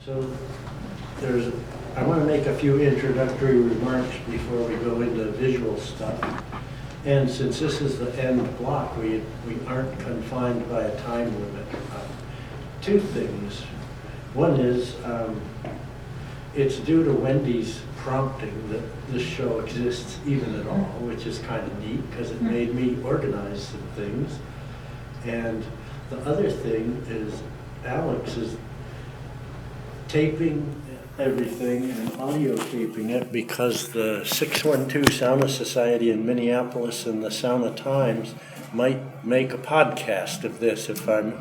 So I want to make a few introductory remarks before we go into visual stuff. And since this is the end block, we aren't confined by a time limit. Two things. One is, it's due to Wendy's prompting that this show exists even at all, which is kind of neat because it made me organize some things. And the other thing is Alex is taping everything and audio taping it because the 612 Sauna Society in Minneapolis and the Sauna Times might make a podcast of this if I'm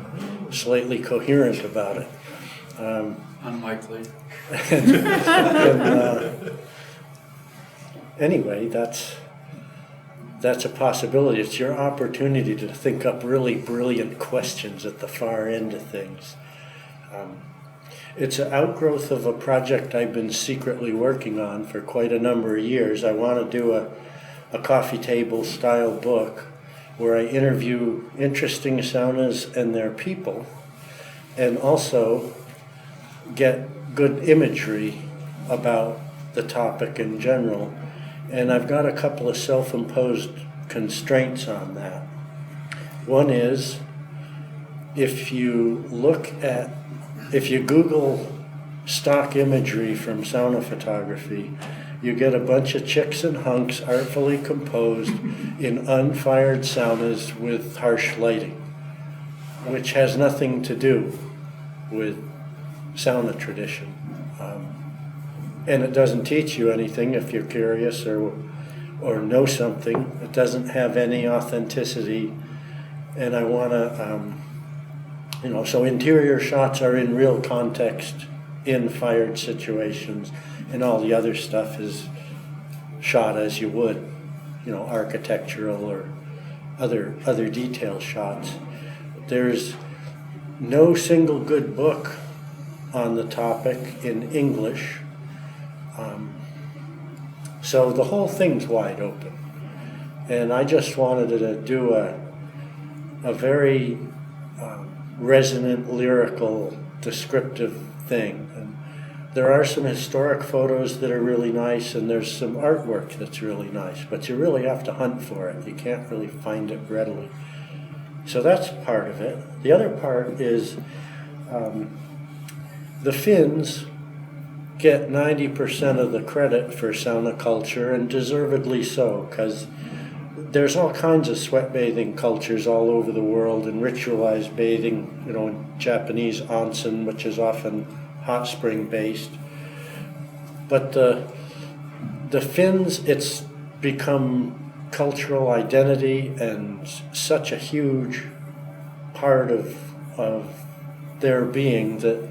slightly coherent about it. Unlikely. Anyway, that's a possibility. It's your opportunity to think up really brilliant questions at the far end of things. It's an outgrowth of a project I've been secretly working on for quite a number of years. I want to do a coffee table style book where I interview interesting saunas and their people, and also get good imagery about the topic in general. And I've got a couple of self-imposed constraints on that. One is, if you Google stock imagery from sauna photography, you get a bunch of chicks and hunks artfully composed in unfired saunas with harsh lighting, which has nothing to do with sauna tradition. And it doesn't teach you anything if you're curious or know something. It doesn't have any authenticity. And I want to, so interior shots are in real context in fired situations, and all the other stuff is shot as you would, architectural or other detail shots. There's no single good book on the topic in English. So the whole thing's wide open. And I just wanted to do a very resonant, lyrical, descriptive thing. And there are some historic photos that are really nice, and there's some artwork that's really nice, but you really have to hunt for it. You can't really find it readily. So that's part of it. The other part is the Finns get 90% of the credit for sauna culture, and deservedly so, because there's all kinds of sweat bathing cultures all over the world, and ritualized bathing, Japanese onsen, which is often hot spring based. But the Finns, it's become cultural identity and such a huge part of their being that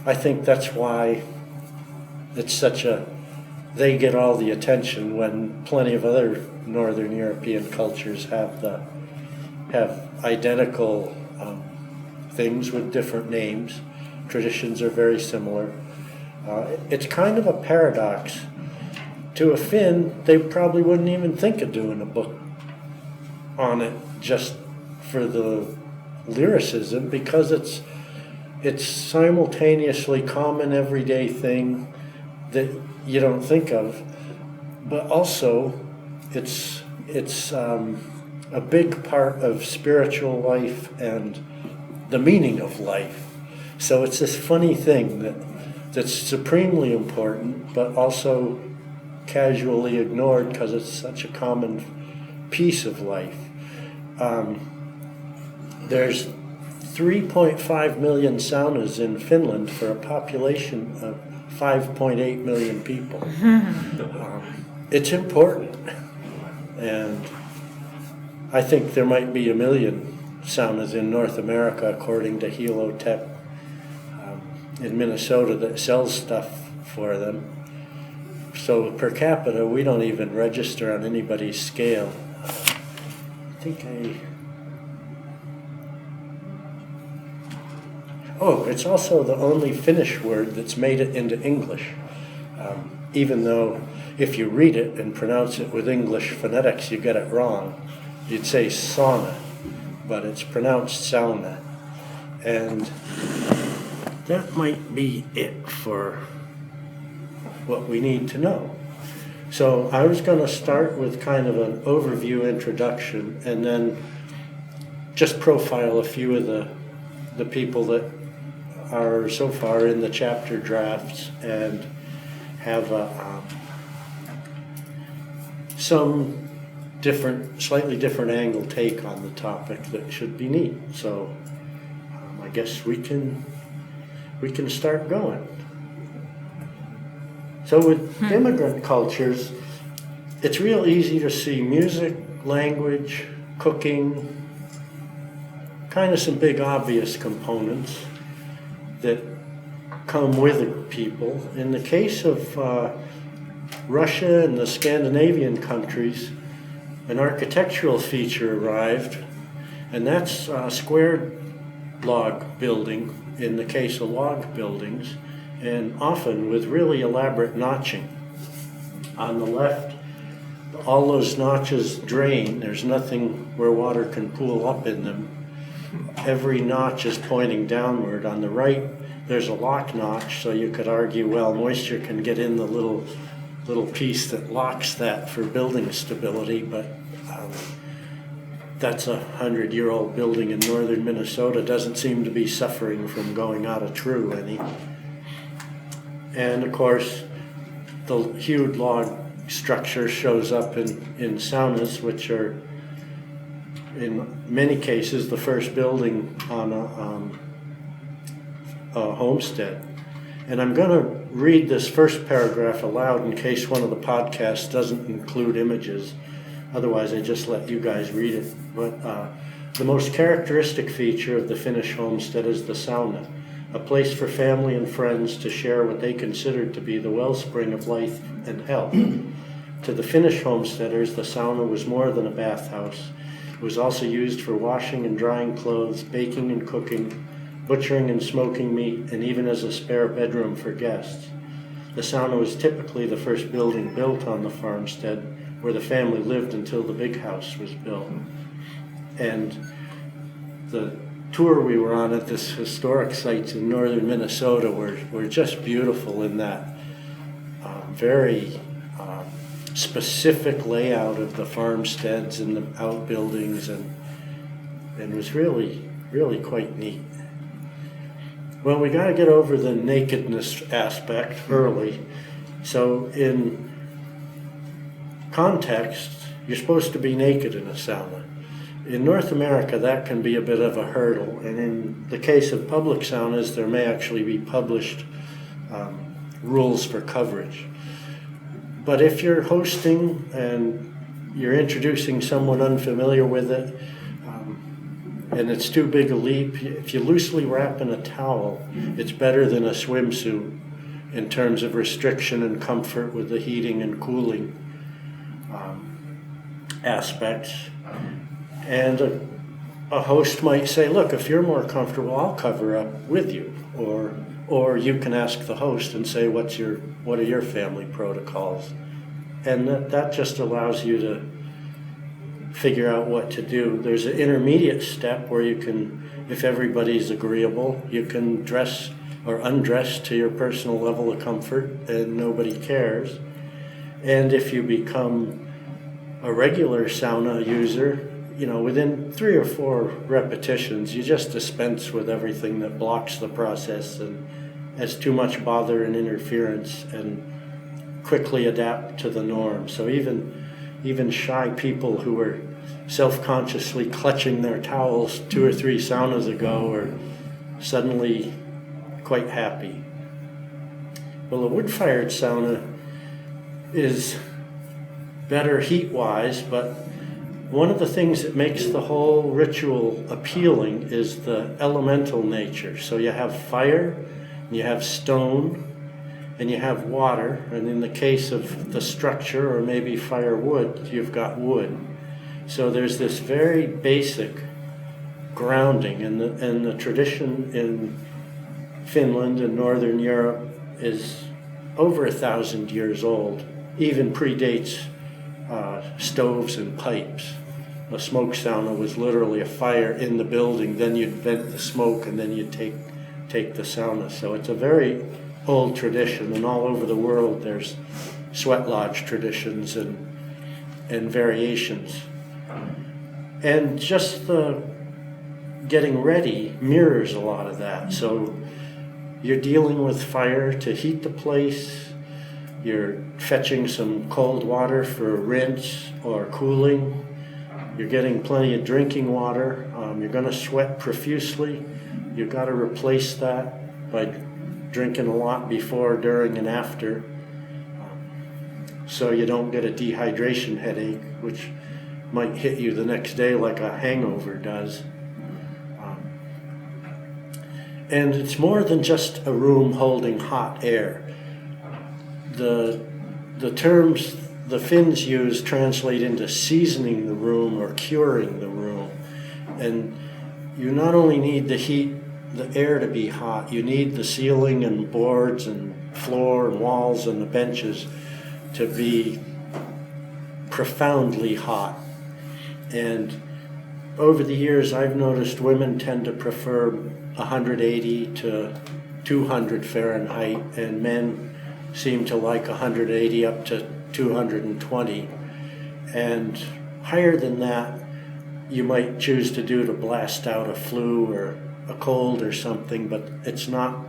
I think that's why it's they get all the attention when plenty of other Northern European cultures have identical things with different names. Traditions are very similar. It's kind of a paradox. To a Finn, they probably wouldn't even think of doing a book on it just for the lyricism, because it's simultaneously common everyday thing that you don't think of, but also it's a big part of spiritual life and the meaning of life. So it's this funny thing that's supremely important, but also casually ignored because it's such a common piece of life. There's 3.5 million saunas in Finland for a population of 5.8 million people. It's important, and I think there might be 1 million saunas in North America, according to Helotech in Minnesota, that sells stuff for them. So per capita, we don't even register on anybody's scale. It's also the only Finnish word that's made it into English. Even though if you read it and pronounce it with English phonetics, you get it wrong. You'd say sauna, but it's pronounced sauna. And that might be it for what we need to know. So I was going to start with kind of an overview introduction and then just profile a few of the people that are so far in the chapter drafts and have some slightly different angle take on the topic that should be neat. So I guess we can start going. So with immigrant cultures, it's real easy to see music, language, cooking, kind of some big obvious components that come with people. In the case of Russia and the Scandinavian countries, an architectural feature arrived, and that's a squared log building in the case of log buildings, and often with really elaborate notching. On the left, all those notches drain. There's nothing where water can pool up in them. Every notch is pointing downward. On the right, there's a lock notch, so you could argue, well, moisture can get in the little piece that locks that for building stability, but that's 100-year-old building in northern Minnesota. Doesn't seem to be suffering from going out of true any. And of course, the hewed log structure shows up in saunas, which are in many cases the first building on a homestead. And I'm going to read this first paragraph aloud in case one of the podcasts doesn't include images. Otherwise, I just let you guys read it. But the most characteristic feature of the Finnish homestead is the sauna, a place for family and friends to share what they considered to be the wellspring of life and health. To the Finnish homesteaders, the sauna was more than a bathhouse. It was also used for washing and drying clothes, baking and cooking, butchering and smoking meat, and even as a spare bedroom for guests. The sauna was typically the first building built on the farmstead, where the family lived until the big house was built. And the tour we were on at this historic sites in northern Minnesota were just beautiful in that very specific layout of the farmsteads and the outbuildings, and was really, really quite neat. Well, we got to get over the nakedness aspect early. So in context, you're supposed to be naked in a sauna. In North America, that can be a bit of a hurdle, and in the case of public saunas, there may actually be published rules for coverage. But if you're hosting and you're introducing someone unfamiliar with it, and it's too big a leap, if you loosely wrap in a towel, it's better than a swimsuit in terms of restriction and comfort with the heating and cooling aspects. And a host might say, look, if you're more comfortable, I'll cover up with you. Or you can ask the host and say, what are your family protocols? And that just allows you to figure out what to do. There's an intermediate step where you can, if everybody's agreeable, you can dress or undress to your personal level of comfort and nobody cares. And if you become a regular sauna user, within 3 or 4 repetitions, you just dispense with everything that blocks the process and has too much bother and interference, and quickly adapt to the norm. So even shy people who were self-consciously clutching their towels 2 or 3 saunas ago are suddenly quite happy. Well, a wood-fired sauna is better heat-wise, but one of the things that makes the whole ritual appealing is the elemental nature. So you have fire, you have stone, and you have water, and in the case of the structure, or maybe firewood, you've got wood. So there's this very basic grounding, and the tradition in Finland and Northern Europe is over 1,000 years old, even predates stoves and pipes. A smoke sauna was literally a fire in the building, then you'd vent the smoke, and then you'd take take the sauna. So it's a very old tradition, and all over the world there's sweat lodge traditions and variations. And just the getting ready mirrors a lot of that. So you're dealing with fire to heat the place, you're fetching some cold water for rinse or cooling, you're getting plenty of drinking water, you're going to sweat profusely, you've got to replace that by drinking a lot before, during, and after, so you don't get a dehydration headache, which might hit you the next day like a hangover does. And it's more than just a room holding hot air. The terms the Finns use translate into seasoning the room or curing the room. And you not only need the air to be hot, you need the ceiling and boards and floor and walls and the benches to be profoundly hot. And over the years, I've noticed women tend to prefer 180 to 200 Fahrenheit, and men seem to like 180 up to 220. And higher than that, you might choose to do to blast out a flu or a cold or something, but it's not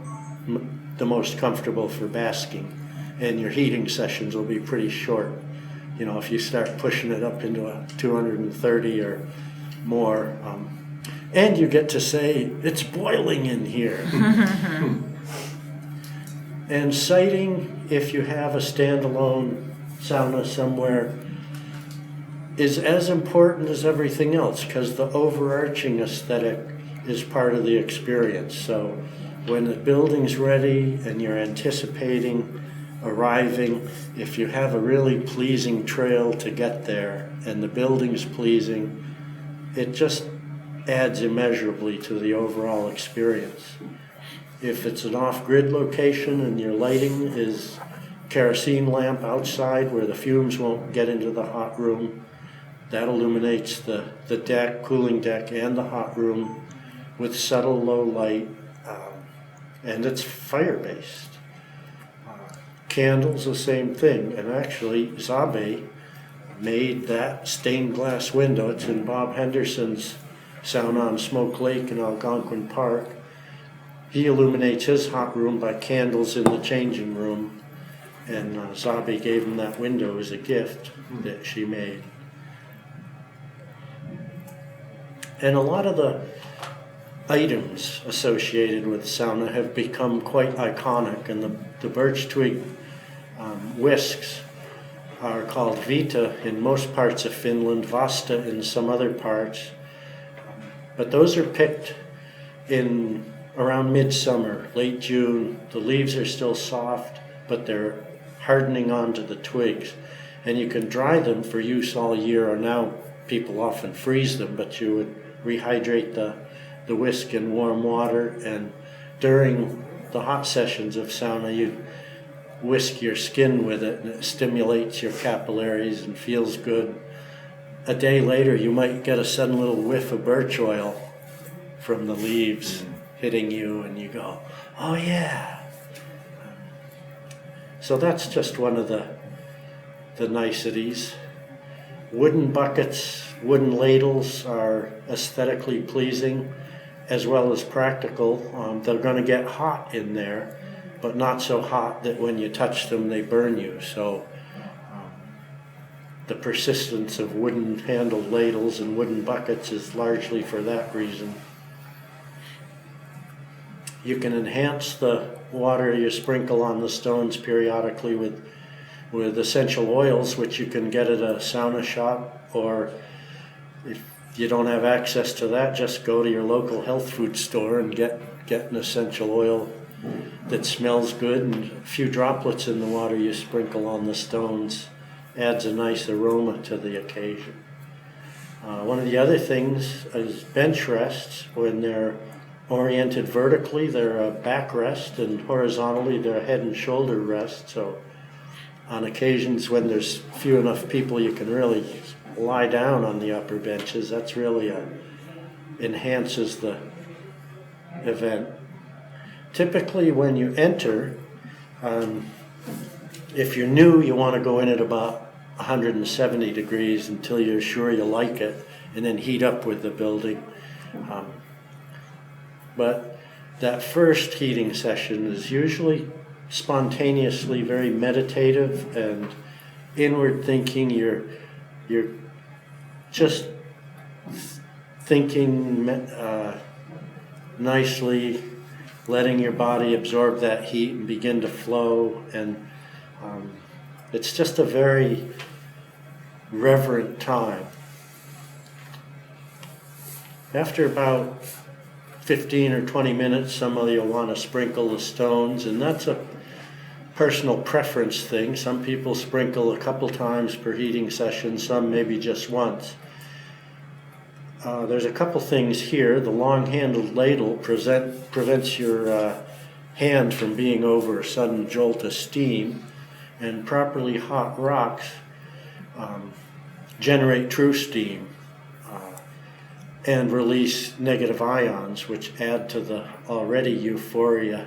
the most comfortable for basking. And your heating sessions will be pretty short. You know, if you start pushing it up into a 230 or more, and you get to say, it's boiling in here. And siting, if you have a standalone sauna somewhere, is as important as everything else, because the overarching aesthetic is part of the experience. So when the building's ready and you're anticipating arriving, if you have a really pleasing trail to get there and the building's pleasing, it just adds immeasurably to the overall experience. If it's an off-grid location and your lighting is kerosene lamp outside where the fumes won't get into the hot room, that illuminates the deck, cooling deck, and the hot room with subtle low light, and it's fire-based. Candles, the same thing, and actually Zabe made that stained glass window. It's in Bob Henderson's sauna on Smoke Lake in Algonquin Park. He illuminates his hot room by candles in the changing room, and Zabe gave him that window as a gift that she made. And a lot of the items associated with sauna have become quite iconic, and the birch twig whisks are called vita in most parts of Finland, vasta in some other parts. But those are picked in around midsummer, late June. The leaves are still soft, but they're hardening onto the twigs. And you can dry them for use all year, or now people often freeze them, but you would rehydrate the whisk in warm water, and during the hot sessions of sauna, you whisk your skin with it, and it stimulates your capillaries and feels good. A day later, you might get a sudden little whiff of birch oil from the leaves hitting you, and you go, oh yeah. So that's just one of the niceties. Wooden buckets, wooden ladles are aesthetically pleasing as well as practical. They're going to get hot in there, but not so hot that when you touch them they burn you. So the persistence of wooden handled ladles and wooden buckets is largely for that reason. You can enhance the water you sprinkle on the stones periodically with essential oils, which you can get at a sauna shop, or if you don't have access to that, just go to your local health food store and get an essential oil that smells good, and a few droplets in the water you sprinkle on the stones adds a nice aroma to the occasion. One of the other things is bench rests. When they're oriented vertically, they're a back rest, and horizontally they're a head and shoulder rest. So on occasions when there's few enough people you can really lie down on the upper benches, that's really enhances the event. Typically when you enter, if you're new, you want to go in at about 170 degrees until you're sure you like it, and then heat up with the building. But that first heating session is usually spontaneously very meditative and inward thinking. You're just thinking nicely, letting your body absorb that heat and begin to flow, and it's just a very reverent time. After about 15 or 20 minutes, some of you want to sprinkle the stones, and that's a personal preference thing. Some people sprinkle a couple times per heating session, some maybe just once. There's a couple things here. The long-handled ladle prevents your hand from being over a sudden jolt of steam, and properly hot rocks generate true steam and release negative ions, which add to the already euphoria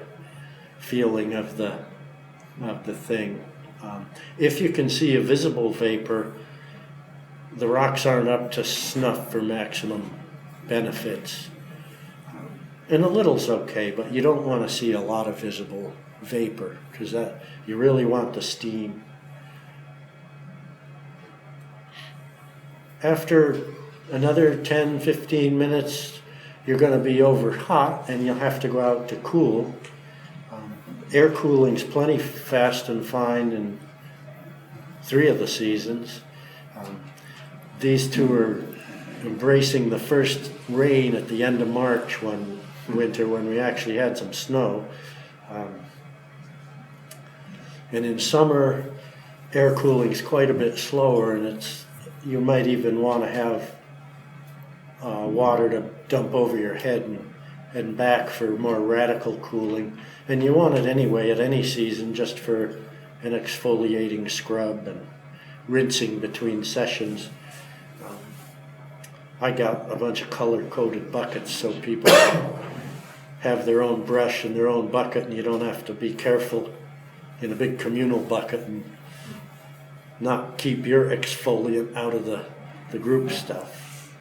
feeling of the thing. If you can see a visible vapor, the rocks aren't up to snuff for maximum benefits. And a little's okay, but you don't want to see a lot of visible vapor, because you really want the steam. After another 10-15 minutes, you're going to be over hot and you'll have to go out to cool. Air cooling's plenty fast and fine in 3 of the seasons. These two are embracing the first rain at the end of March one winter when we actually had some snow. And in summer, air cooling's quite a bit slower, and you might even want to have water to dump over your head and back for more radical cooling. And you want it anyway at any season, just for an exfoliating scrub and rinsing between sessions. I got a bunch of color-coded buckets so people have their own brush and their own bucket, and you don't have to be careful in a big communal bucket and not keep your exfoliant out of the group stuff.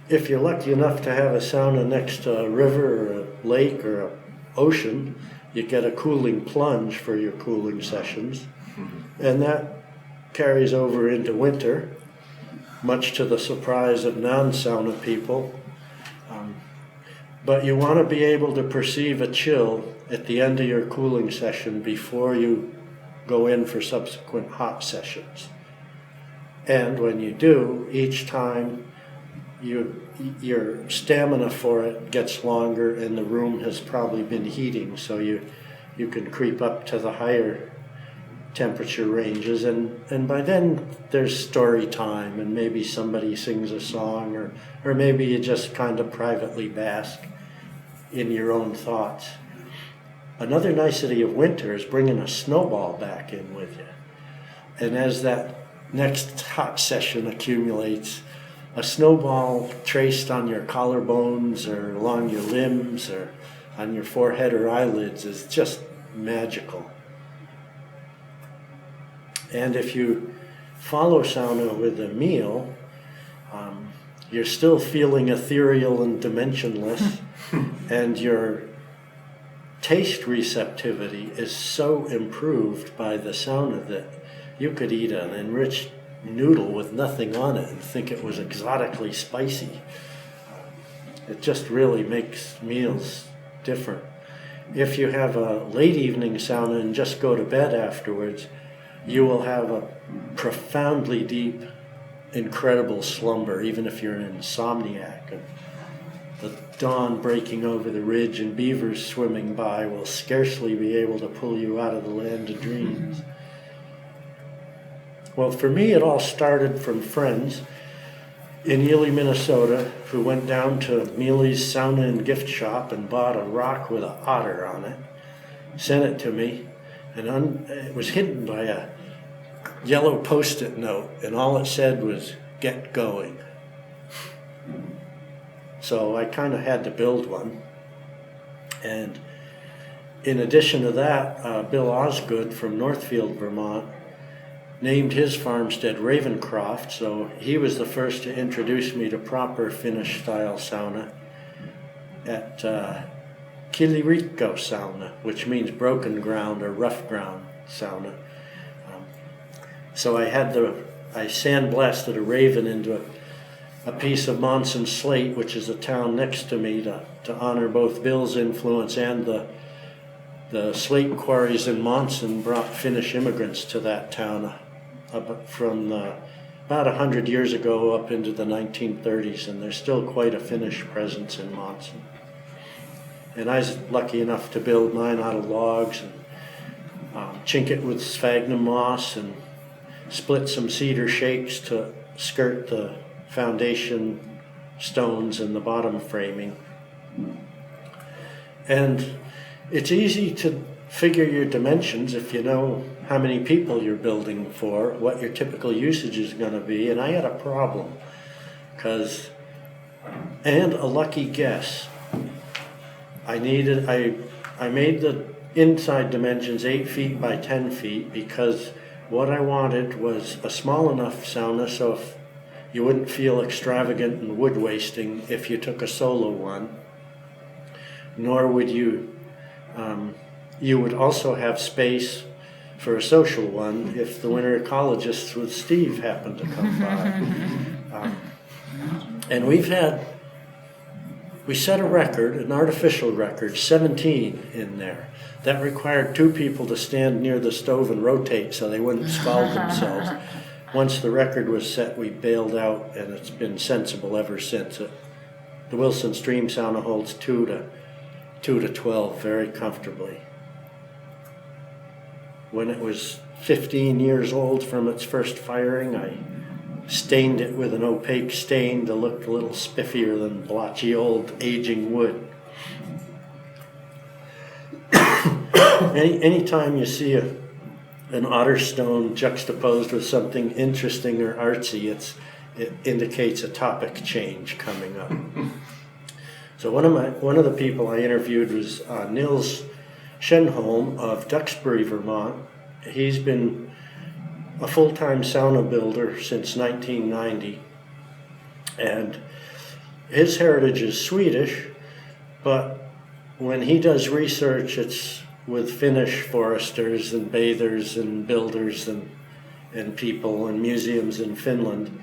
If you're lucky enough to have a sauna next to a river or a lake or an ocean, you get a cooling plunge for your cooling sessions, and that carries over into winter, much to the surprise of non-sauna people. But you want to be able to perceive a chill at the end of your cooling session before you go in for subsequent hot sessions. And when you do, each time your stamina for it gets longer, and the room has probably been heating, so you can creep up to the higher temperature ranges, and by then there's story time, and maybe somebody sings a song, or maybe you just kind of privately bask in your own thoughts. Another nicety of winter is bringing a snowball back in with you, and as that next hot session accumulates, a snowball traced on your collarbones or along your limbs or on your forehead or eyelids is just magical. And if you follow sauna with a meal, you're still feeling ethereal and dimensionless, and your taste receptivity is so improved by the sauna that you could eat an enriched noodle with nothing on it and think it was exotically spicy. It just really makes meals different. If you have a late evening sauna and just go to bed afterwards, you will have a profoundly deep, incredible slumber, even if you're an insomniac. And the dawn breaking over the ridge and beavers swimming by will scarcely be able to pull you out of the land of dreams. Well, for me, it all started from friends in Ely, Minnesota, who went down to Mealy's Sauna and Gift Shop and bought a rock with an otter on it, sent it to me, and it was hidden by a yellow Post-it note, and all it said was, "Get going." So I kind of had to build one. And in addition to that, Bill Osgood from Northfield, Vermont, named his farmstead Ravencroft, so he was the first to introduce me to proper Finnish style sauna at Kilirikko sauna, which means broken ground or rough ground sauna. So I sandblasted a raven into a piece of Monson slate, which is a town next to me, to honor both Bill's influence and the slate quarries in Monson brought Finnish immigrants to that town from about 100 years ago up into the 1930s, and there's still quite a Finnish presence in Monson. And I was lucky enough to build mine out of logs and chink it with sphagnum moss and split some cedar shakes to skirt the foundation stones and the bottom framing. And it's easy to figure your dimensions if you know how many people you're building for, what your typical usage is going to be. And I had a problem, and a lucky guess. I made the inside dimensions 8 feet by 10 feet because what I wanted was a small enough sauna so if you wouldn't feel extravagant and wood wasting if you took a solo one, nor would you would also have space for a social one if the winter ecologists with Steve happened to come by. And we set a record, an artificial record, 17 in there. That required 2 people to stand near the stove and rotate so they wouldn't scald themselves. Once the record was set, we bailed out, and it's been sensible ever since. The Wilson Stream Sauna holds 2 to 12 very comfortably. When it was 15 years old from its first firing, I stained it with an opaque stain to look a little spiffier than blotchy old aging wood. Anytime you see an otter stone juxtaposed with something interesting or artsy, it indicates a topic change coming up. So one of the people I interviewed was Nils Shenholm of Duxbury, Vermont. He's been a full-time sauna builder since 1990, and his heritage is Swedish, but when he does research, it's with Finnish foresters and bathers and builders and people and museums in Finland.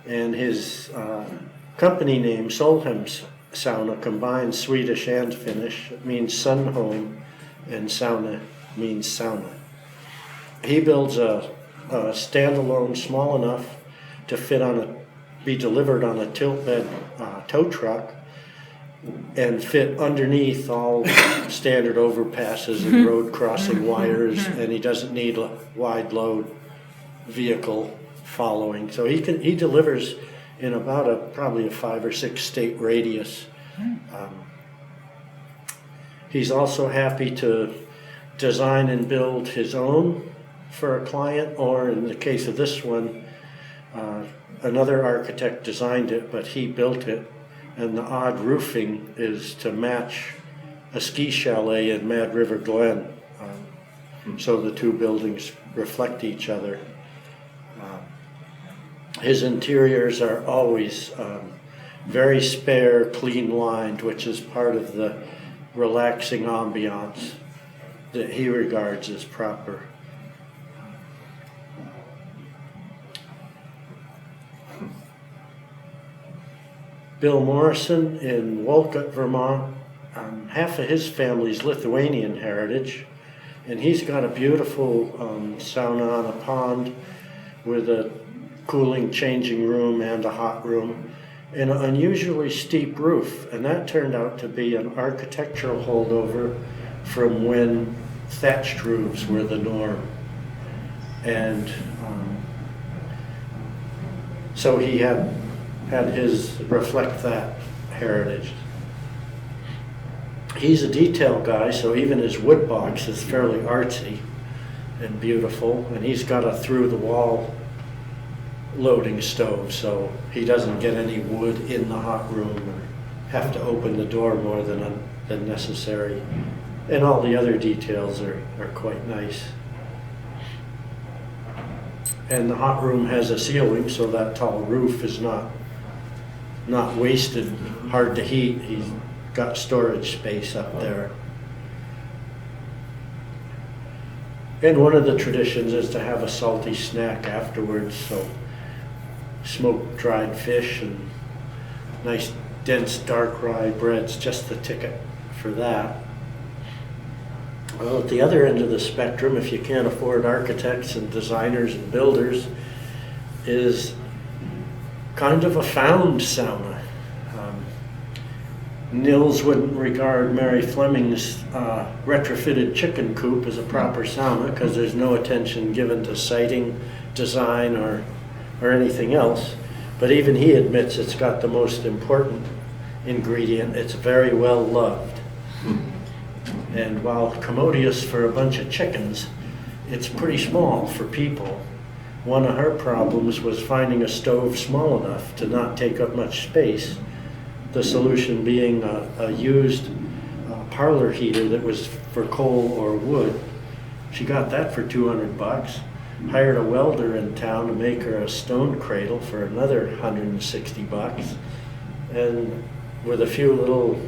And his company name, Solheim's Sauna, combines Swedish and Finnish. It means sun home, and sauna means sauna. He builds a standalone small enough to be delivered on a tilt bed tow truck and fit underneath all standard overpasses and road crossing wires, and he doesn't need a wide load vehicle following. So he delivers in about probably a 5 or 6 state radius. He's also happy to design and build his own for a client, or in the case of this one, another architect designed it, but he built it, and the odd roofing is to match a ski chalet in Mad River Glen, so the 2 buildings reflect each other. His interiors are always very spare, clean lined, which is part of the relaxing ambiance that he regards as proper. Bill Morrison in Wolcott, Vermont, half of his family's Lithuanian heritage, and he's got a beautiful sauna on a pond with a cooling changing room and a hot room and an unusually steep roof, and that turned out to be an architectural holdover from when thatched roofs were the norm. And so he had his reflect that heritage. He's a detail guy, so even his wood box is fairly artsy and beautiful, and he's got a through-the-wall loading stove, so he doesn't get any wood in the hot room or have to open the door more than than necessary. And all the other details are quite nice. And the hot room has a ceiling, so that tall roof is not wasted, hard to heat. He's got storage space up there. And one of the traditions is to have a salty snack afterwards, so smoked dried fish and nice dense dark rye bread's just the ticket for that. Well, at the other end of the spectrum, if you can't afford architects and designers and builders, is kind of a found sauna. Nils wouldn't regard Mary Fleming's retrofitted chicken coop as a proper sauna because there's no attention given to siting, design, or anything else. But even he admits it's got the most important ingredient. It's very well loved. And while commodious for a bunch of chickens, it's pretty small for people. One of her problems was finding a stove small enough to not take up much space. The solution being a used parlor heater that was for coal or wood. She got that for $200, hired a welder in town to make her a stone cradle for another $160, and with a few little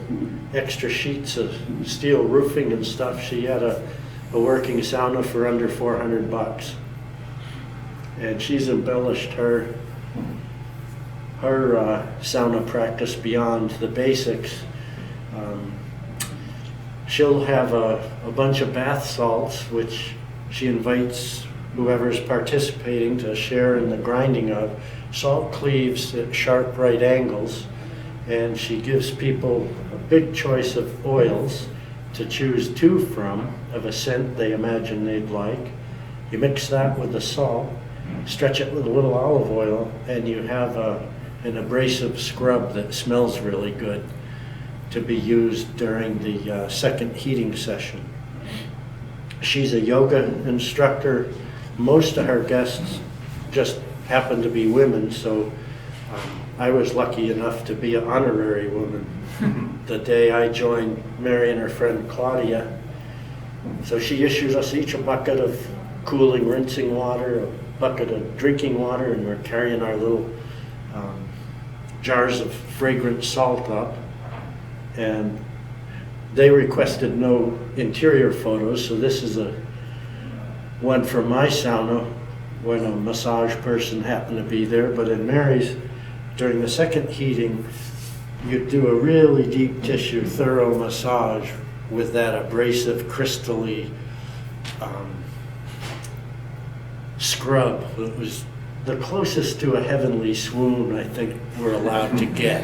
extra sheets of steel roofing and stuff, she had a working sauna for under $400. And she's embellished her sauna practice beyond the basics. She'll have a bunch of bath salts, which she invites whoever's participating to share in the grinding of. Salt cleaves at sharp right angles, and she gives people a big choice of oils to choose two from of a scent they imagine they'd like. You mix that with the salt, stretch it with a little olive oil, and you have an abrasive scrub that smells really good to be used during the second heating session. She's a yoga instructor. Most of her guests just happen to be women, so I was lucky enough to be an honorary woman the day I joined Mary and her friend Claudia. So she issues us each a bucket of cooling rinsing water, a bucket of drinking water, and we're carrying our little jars of fragrant salt up. And they requested no interior photos, so this is one from my sauna when a massage person happened to be there. But in Mary's, during the second heating, you do a really deep tissue, thorough massage with that abrasive, crystally scrub. It was the closest to a heavenly swoon I think we're allowed to get.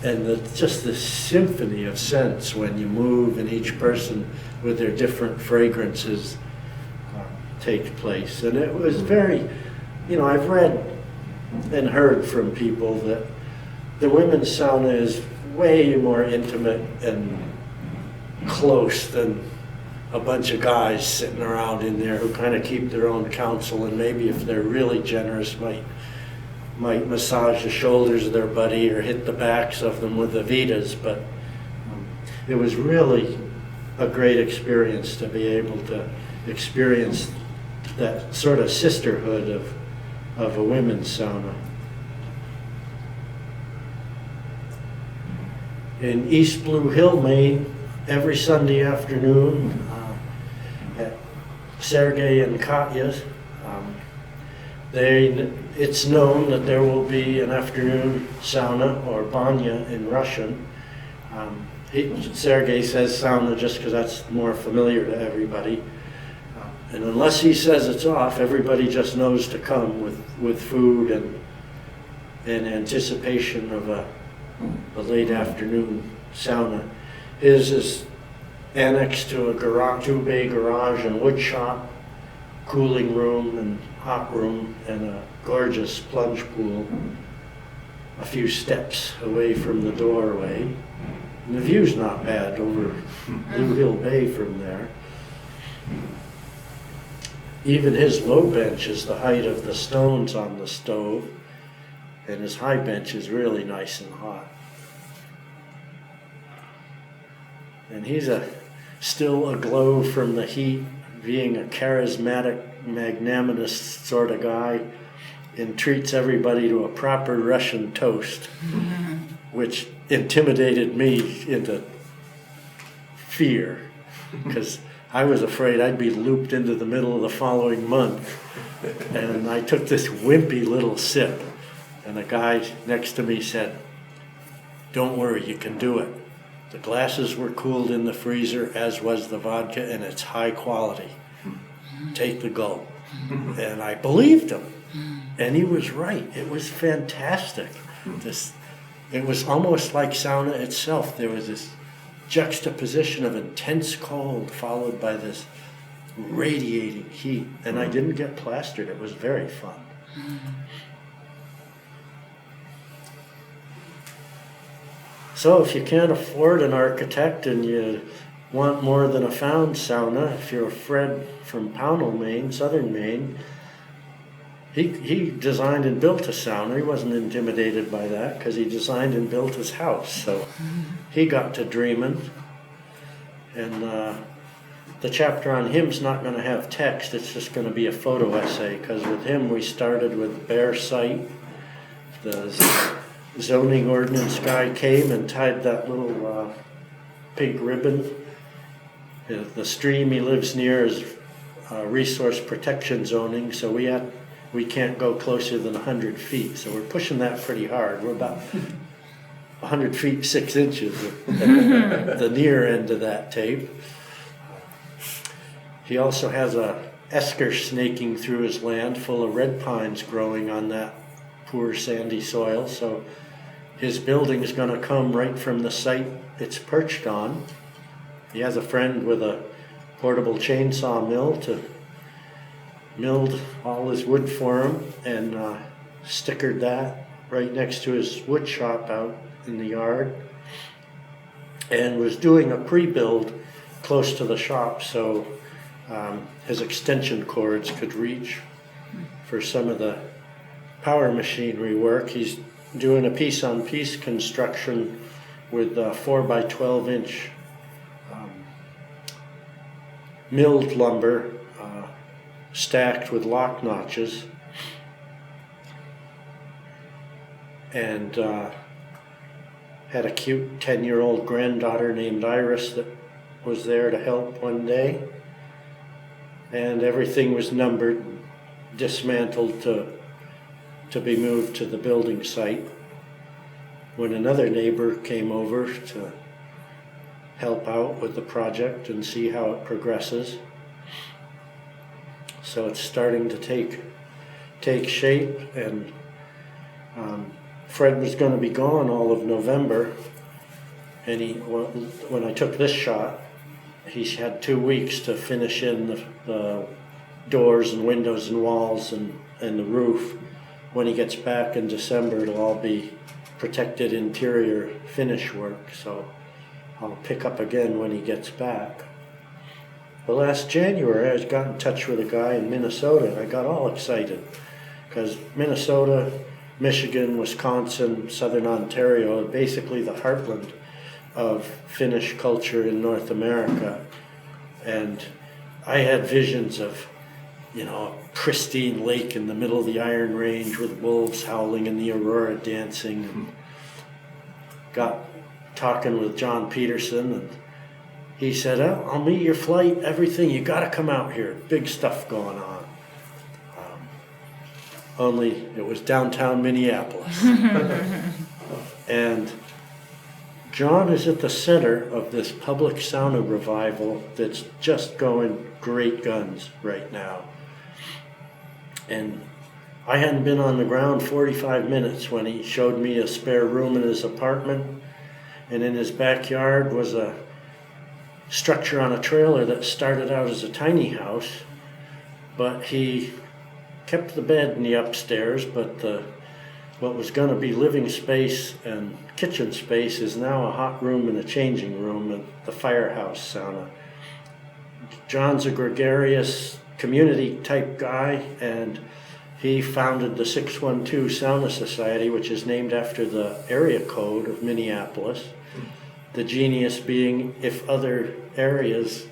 And just the symphony of scents when you move and each person with their different fragrances take place. And it was very, I've read and heard from people that the women's sauna is way more intimate and close than a bunch of guys sitting around in there who kind of keep their own counsel, and maybe if they're really generous might massage the shoulders of their buddy or hit the backs of them with the Vitas. But it was really a great experience to be able to experience that sort of sisterhood of a women's sauna. In East Blue Hill, Maine, every Sunday afternoon at Sergei and Katya's, it's known that there will be an afternoon sauna, or banya in Russian. Sergei says sauna just because that's more familiar to everybody. And unless he says it's off, everybody just knows to come with food and in anticipation of a late afternoon sauna. His is annexed to a garage, two-bay garage and wood shop, cooling room and hot room, and a gorgeous plunge pool a few steps away from the doorway. And the view's not bad over Blue Hill Bay from there. Even his low bench is the height of the stones on the stove, and his high bench is really nice and hot. And he's still aglow from the heat, being a charismatic, magnanimous sort of guy, and treats everybody to a proper Russian toast, which intimidated me into fear, because I was afraid I'd be looped into the middle of the following month. And I took this wimpy little sip, and the guy next to me said, "Don't worry, you can do it. The glasses were cooled in the freezer, as was the vodka, and it's high quality. Take the gulp." And I believed him. And he was right. It was fantastic. It was almost like sauna itself. There was this juxtaposition of intense cold followed by this radiating heat. And I didn't get plastered. It was very fun. So if you can't afford an architect and you want more than a found sauna, if you're Fred from Pownell, Maine, southern Maine, he designed and built a sauna. He wasn't intimidated by that because he designed and built his house. So he got to dreaming. And the chapter on him's not going to have text. It's just going to be a photo essay, because with him we started with bare site. The zoning ordinance guy came and tied that little pink ribbon. The stream he lives near is resource protection zoning, so we can't go closer than 100 feet. So we're pushing that pretty hard. We're about 100 feet 6 inches at the near end of that tape. He also has a esker snaking through his land full of red pines growing on that poor sandy soil. So his building is going to come right from the site it's perched on. He has a friend with a portable chainsaw mill to milled all his wood for him, and stickered that right next to his wood shop out in the yard, and was doing a pre-build close to the shop so his extension cords could reach for some of the power machinery work. He's doing a piece-on-piece construction with 4 by 12 inch milled lumber stacked with lock notches, and had a cute 10-year-old granddaughter named Iris that was there to help one day, and everything was numbered, dismantled to be moved to the building site, when another neighbor came over to help out with the project and see how it progresses. So it's starting to take shape, and Fred was going to be gone all of November, and when I took this shot, he had 2 weeks to finish in the doors and windows and walls and the roof. When he gets back in December, it'll all be protected interior finish work, so I'll pick up again when he gets back. But last January, I got in touch with a guy in Minnesota, and I got all excited, because Minnesota, Michigan, Wisconsin, Southern Ontario are basically the heartland of Finnish culture in North America. And I had visions of, a pristine lake in the middle of the Iron Range with wolves howling and the aurora dancing. And got talking with John Peterson, and he said, "I'll meet your flight, everything. You got to come out here. Big stuff going on." Only it was downtown Minneapolis. And John is at the center of this public sauna revival that's just going great guns right now. And I hadn't been on the ground 45 minutes when he showed me a spare room in his apartment, and in his backyard was a structure on a trailer that started out as a tiny house, but he kept the bed in the upstairs, but what was going to be living space and kitchen space is now a hot room and a changing room at the firehouse sauna. John's a gregarious community type guy, and he founded the 612 Sauna Society, which is named after the area code of Minneapolis. The genius being if other areas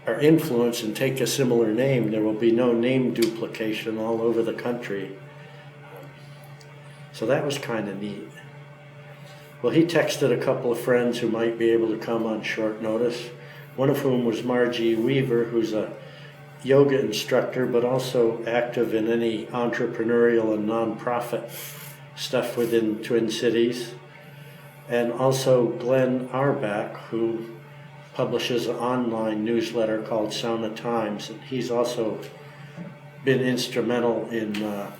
are influenced and take a similar name, there will be no name duplication all over the country. So that was kind of neat. Well, he texted a couple of friends who might be able to come on short notice, one of whom was Margie Weaver, who's a yoga instructor, but also active in any entrepreneurial and nonprofit stuff within Twin Cities. And also Glenn Arbach, who publishes an online newsletter called Sauna Times. And he's also been instrumental in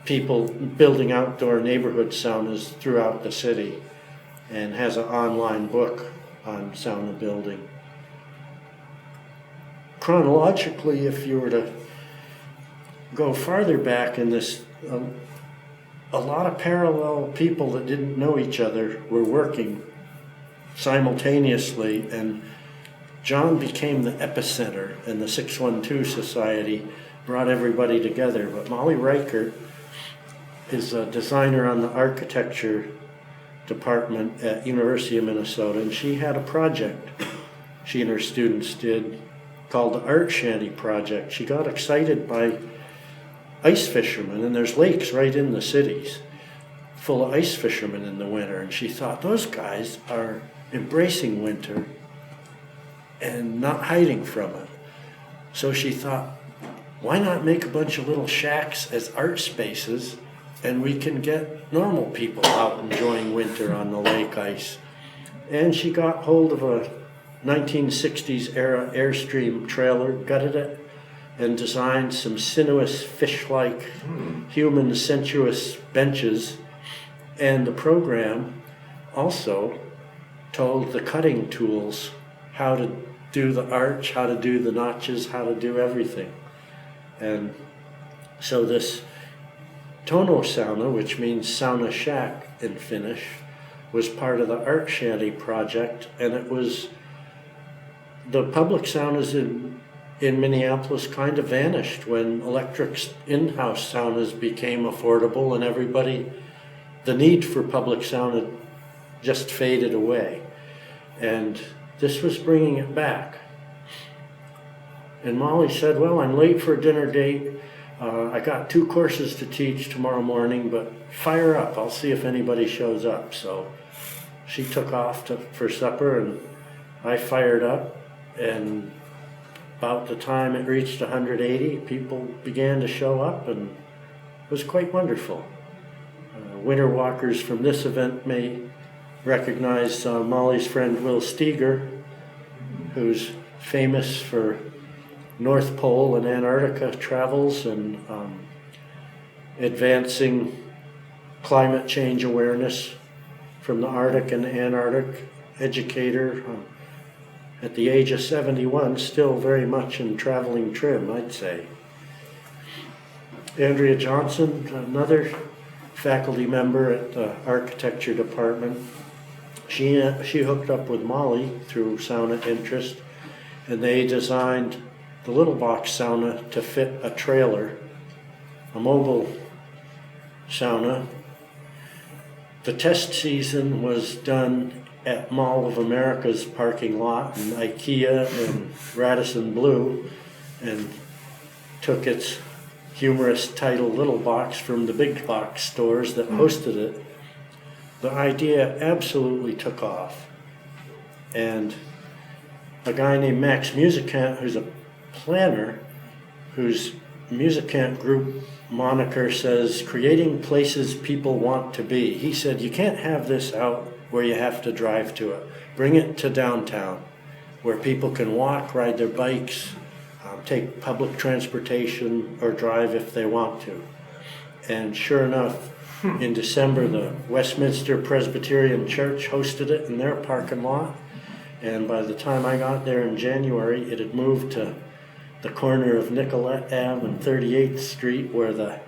people building outdoor neighborhood saunas throughout the city and has an online book on sauna building. Chronologically, if you were to go farther back in this, a lot of parallel people that didn't know each other were working simultaneously, and John became the epicenter, and the 612 Society brought everybody together. But Molly Reichert is a designer on the architecture department at University of Minnesota, and she had a project she and her students did called the Art Shanty Project. She got excited by ice fishermen, and there's lakes right in the cities full of ice fishermen in the winter, and she thought those guys are embracing winter and not hiding from it. So she thought, why not make a bunch of little shacks as art spaces, and we can get normal people out enjoying winter on the lake ice. And she got hold of a 1960s era Airstream trailer, gutted it, and designed some sinuous, fish-like, human sensuous benches. And the program also told the cutting tools how to do the arch, how to do the notches, how to do everything. And so this Tono sauna, which means sauna shack in Finnish, was part of the Art Shanty project, and it was the public saunas in Minneapolis kind of vanished when electric in-house saunas became affordable, and the need for public sauna just faded away. And this was bringing it back. And Molly said, well, I'm late for a dinner date. I got 2 courses to teach tomorrow morning, but fire up. I'll see if anybody shows up. So she took off for supper, and I fired up. And about the time it reached 180, people began to show up, and it was quite wonderful. Winter walkers from this event may recognize Molly's friend Will Steger, who's famous for North Pole and Antarctica travels and advancing climate change awareness from the Arctic and Antarctic, educator. At the age of 71, still very much in traveling trim, I'd say. Andrea Johnson, another faculty member at the architecture department, she hooked up with Molly through sauna interest, and they designed the little box sauna to fit a trailer, a mobile sauna. The test season was done at Mall of America's parking lot, and IKEA and Radisson Blue, and took its humorous title Little Box from the big box stores that hosted it. The idea absolutely took off. And a guy named Max Musicant, who's a planner, whose Musicant group moniker says, creating places people want to be. He said, you can't have this out where you have to drive to it. Bring it to downtown, where people can walk, ride their bikes, take public transportation, or drive if they want to. And sure enough, in December, the Westminster Presbyterian Church hosted it in their parking lot. And by the time I got there in January, it had moved to the corner of Nicollet Ave and 38th Street, where the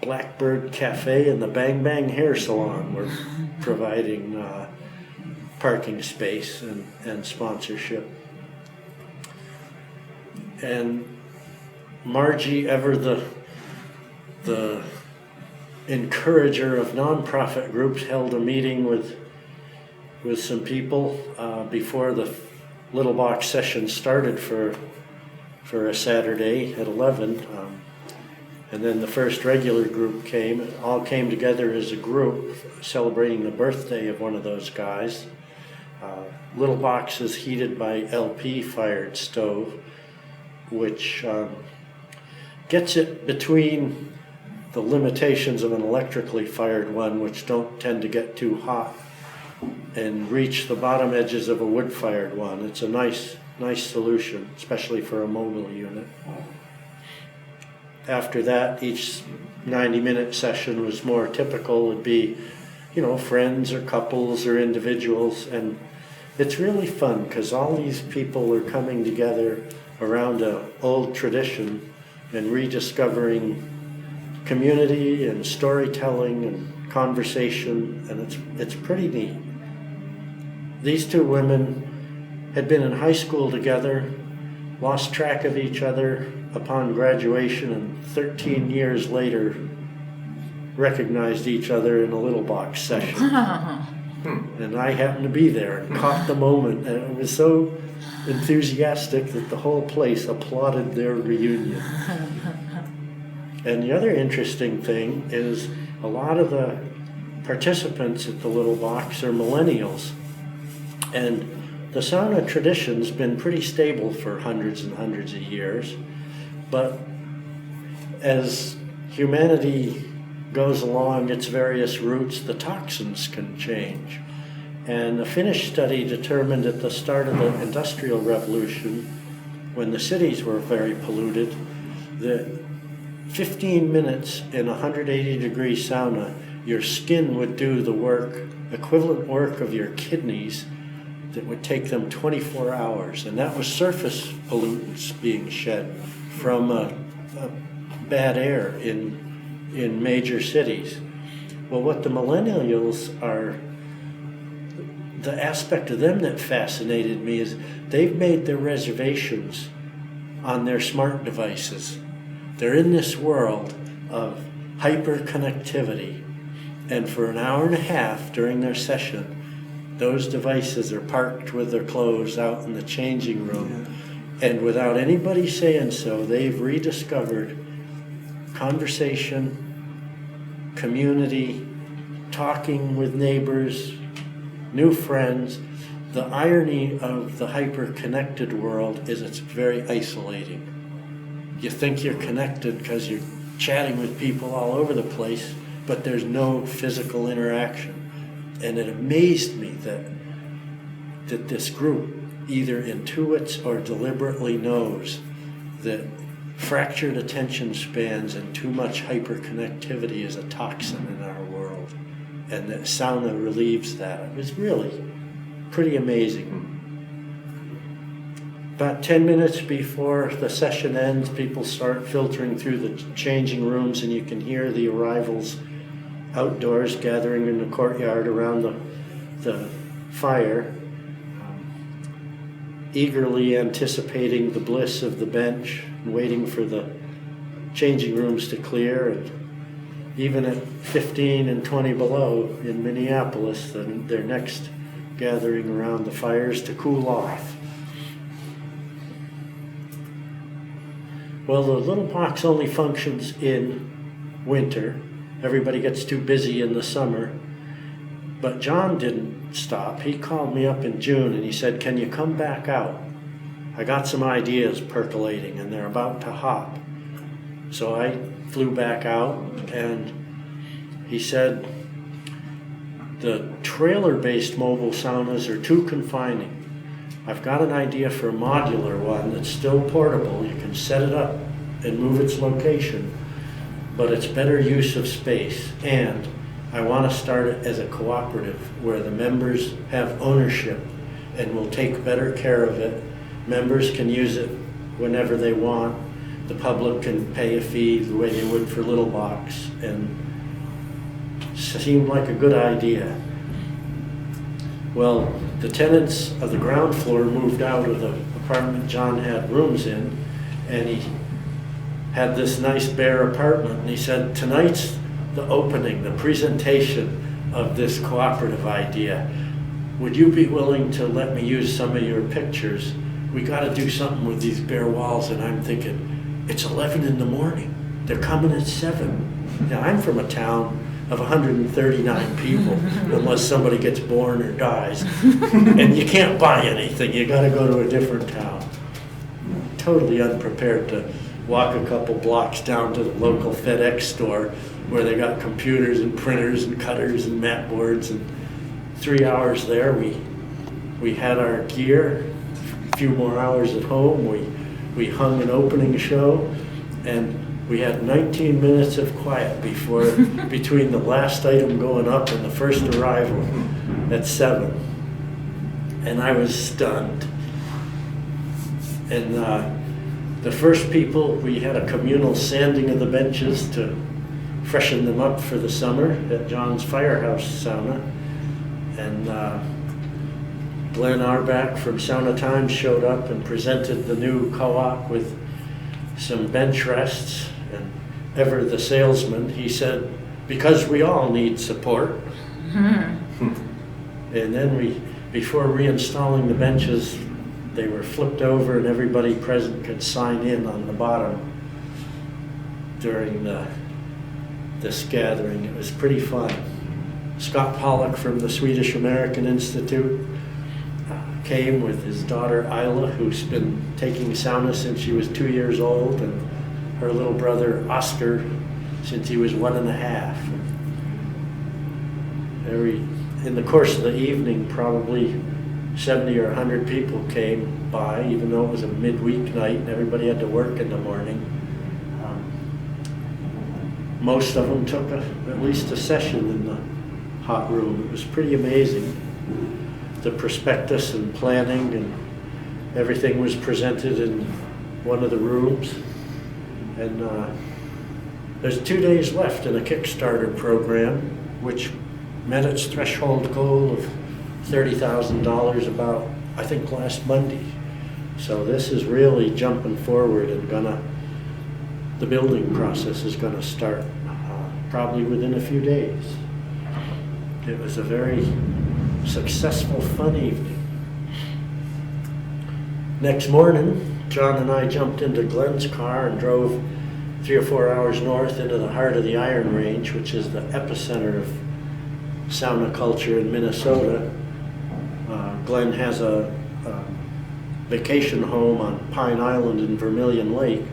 Blackbird Cafe and the Bang Bang Hair Salon were providing parking space and sponsorship. And Margie, ever the encourager of nonprofit groups, held a meeting with with some people before the little box session started for a Saturday at 11. And then the first regular group came. It all came together as a group celebrating the birthday of one of those guys. Little box is heated by LP fired stove, which gets it between the limitations of an electrically fired one, which don't tend to get too hot, and reach the bottom edges of a wood fired one. It's a nice solution, especially for a mobile unit. After that, each 90-minute session was more typical. It'd be, friends or couples or individuals, and it's really fun because all these people are coming together around an old tradition and rediscovering community and storytelling and conversation, and it's pretty neat. These two women had been in high school together, lost track of each other upon graduation, and 13 years later recognized each other in a little box session. And I happened to be there and caught the moment, and it was so enthusiastic that the whole place applauded their reunion. And the other interesting thing is a lot of the participants at the little box are millennials. And the sauna tradition's been pretty stable for hundreds and hundreds of years. But as humanity goes along its various routes, the toxins can change. And a Finnish study determined at the start of the Industrial Revolution, when the cities were very polluted, that 15 minutes in a 180-degree sauna, your skin would do the work, equivalent work of your kidneys, that would take them 24 hours. And that was surface pollutants being shed from bad air in major cities. Well, what the millennials are, the aspect of them that fascinated me is they've made their reservations on their smart devices. They're in this world of hyper-connectivity, and for an hour and a half during their session, those devices are parked with their clothes out in the changing room, and without anybody saying so, they've rediscovered conversation, community, talking with neighbors, new friends. The irony of the hyper-connected world is it's very isolating. You think you're connected because you're chatting with people all over the place, but there's no physical interaction. And it amazed me that this group either intuits or deliberately knows that fractured attention spans and too much hyperconnectivity is a toxin in our world, and that sauna relieves that. It was really pretty amazing. About 10 minutes before the session ends, people start filtering through the changing rooms, and you can hear the arrivals outdoors gathering in the courtyard around the fire, eagerly anticipating the bliss of the bench and waiting for the changing rooms to clear. And even at 15 and 20 below in Minneapolis, their next gathering around the fires to cool off. Well, the little box only functions in winter. Everybody gets too busy in the summer. But John didn't stop. He called me up in June and he said, "Can you come back out? I got some ideas percolating and they're about to hop." So I flew back out, and he said, "The trailer-based mobile saunas are too confining. I've got an idea for a modular one that's still portable. You can set it up and move its location, but it's better use of space. And I want to start it as a cooperative where the members have ownership and will take better care of it. Members can use it whenever they want. The public can pay a fee the way they would for Little Box." And it seemed like a good idea. Well, the tenants of the ground floor moved out of the apartment John had rooms in, and he had this nice bare apartment, and he said, "Tonight's the opening, the presentation of this cooperative idea. would you be willing to let me use some of your pictures? We got to do something with these bare walls. And I'm thinking, it's 11 in the morning. They're coming at 7. Now, I'm from a town of 139 people, unless somebody gets born or dies. And you can't buy anything. You got to go to a different town. Totally unprepared to walk a couple blocks down to the local FedEx store where they got computers and printers and cutters and mat boards. And 3 hours there, we had our gear. A few more hours at home. We hung an opening show, and we had 19 minutes of quiet between the last item going up and the first arrival at 7. And I was stunned. And the first people, we had a communal sanding of the benches to freshen them up for the summer at John's Firehouse Sauna. And Glenn Arbach from Sauna Times showed up and presented the new co-op with some bench rests. And Ever the salesman, he said, because we all need support. And then before reinstalling the benches, they were flipped over and everybody present could sign in on the bottom during this gathering. It was pretty fun. Scott Pollock from the Swedish American Institute came with his daughter Isla, who's been taking sauna since she was 2 years old, and her little brother Oscar since he was 1.5. In the course of the evening, probably 70 or 100 people came by, even though it was a midweek night and everybody had to work in the morning. Most of them took at least a session in the hot room. It was pretty amazing. The prospectus and planning and everything was presented in one of the rooms. And there's 2 days left in a Kickstarter program, which met its threshold goal of $30,000 about, I think, last Monday. So this is really jumping forward and the building process is gonna start probably within a few days. It was a very successful, fun evening. Next morning, John and I jumped into Glenn's car and drove 3 or 4 hours north into the heart of the Iron Range, which is the epicenter of sauna culture in Minnesota. Glenn has a vacation home on Pine Island in Vermilion Lake,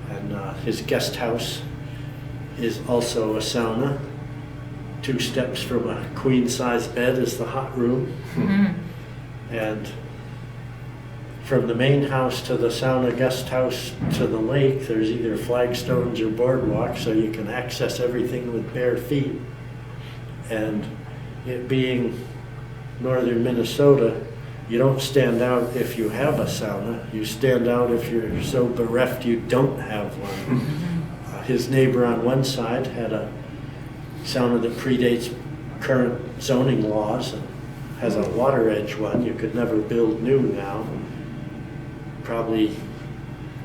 and his guest house is also a sauna. 2 steps from a queen-size bed is the hot room. And from the main house to the sauna guest house to the lake, there's either flagstones or boardwalk, so you can access everything with bare feet. And it being northern Minnesota, you don't stand out if you have a sauna. You stand out if you're so bereft you don't have one. His neighbor on one side had a sauna that predates current zoning laws and has a water edge one. You could never build new now. Probably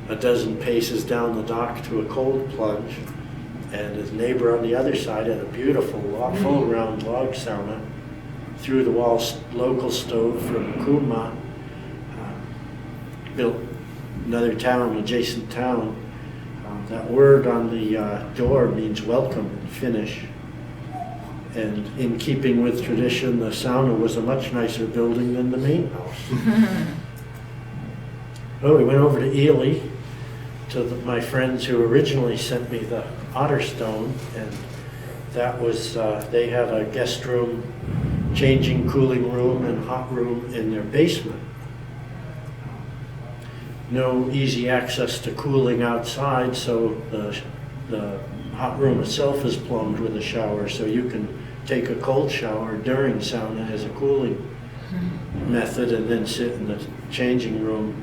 a dozen paces down the dock to a cold plunge. And his neighbor on the other side had a beautiful full round log sauna, through the wall local stove from Kuma, built another town, adjacent town. That word on the door means welcome in Finnish. And in keeping with tradition, the sauna was a much nicer building than the main house. Well, we went over to Ely to my friends who originally sent me the otter stone, and that was, they had a guest room, changing cooling room and hot room in their basement. No easy access to cooling outside, so the hot room itself is plumbed with a shower, so you can take a cold shower during sauna as a cooling method and then sit in the changing room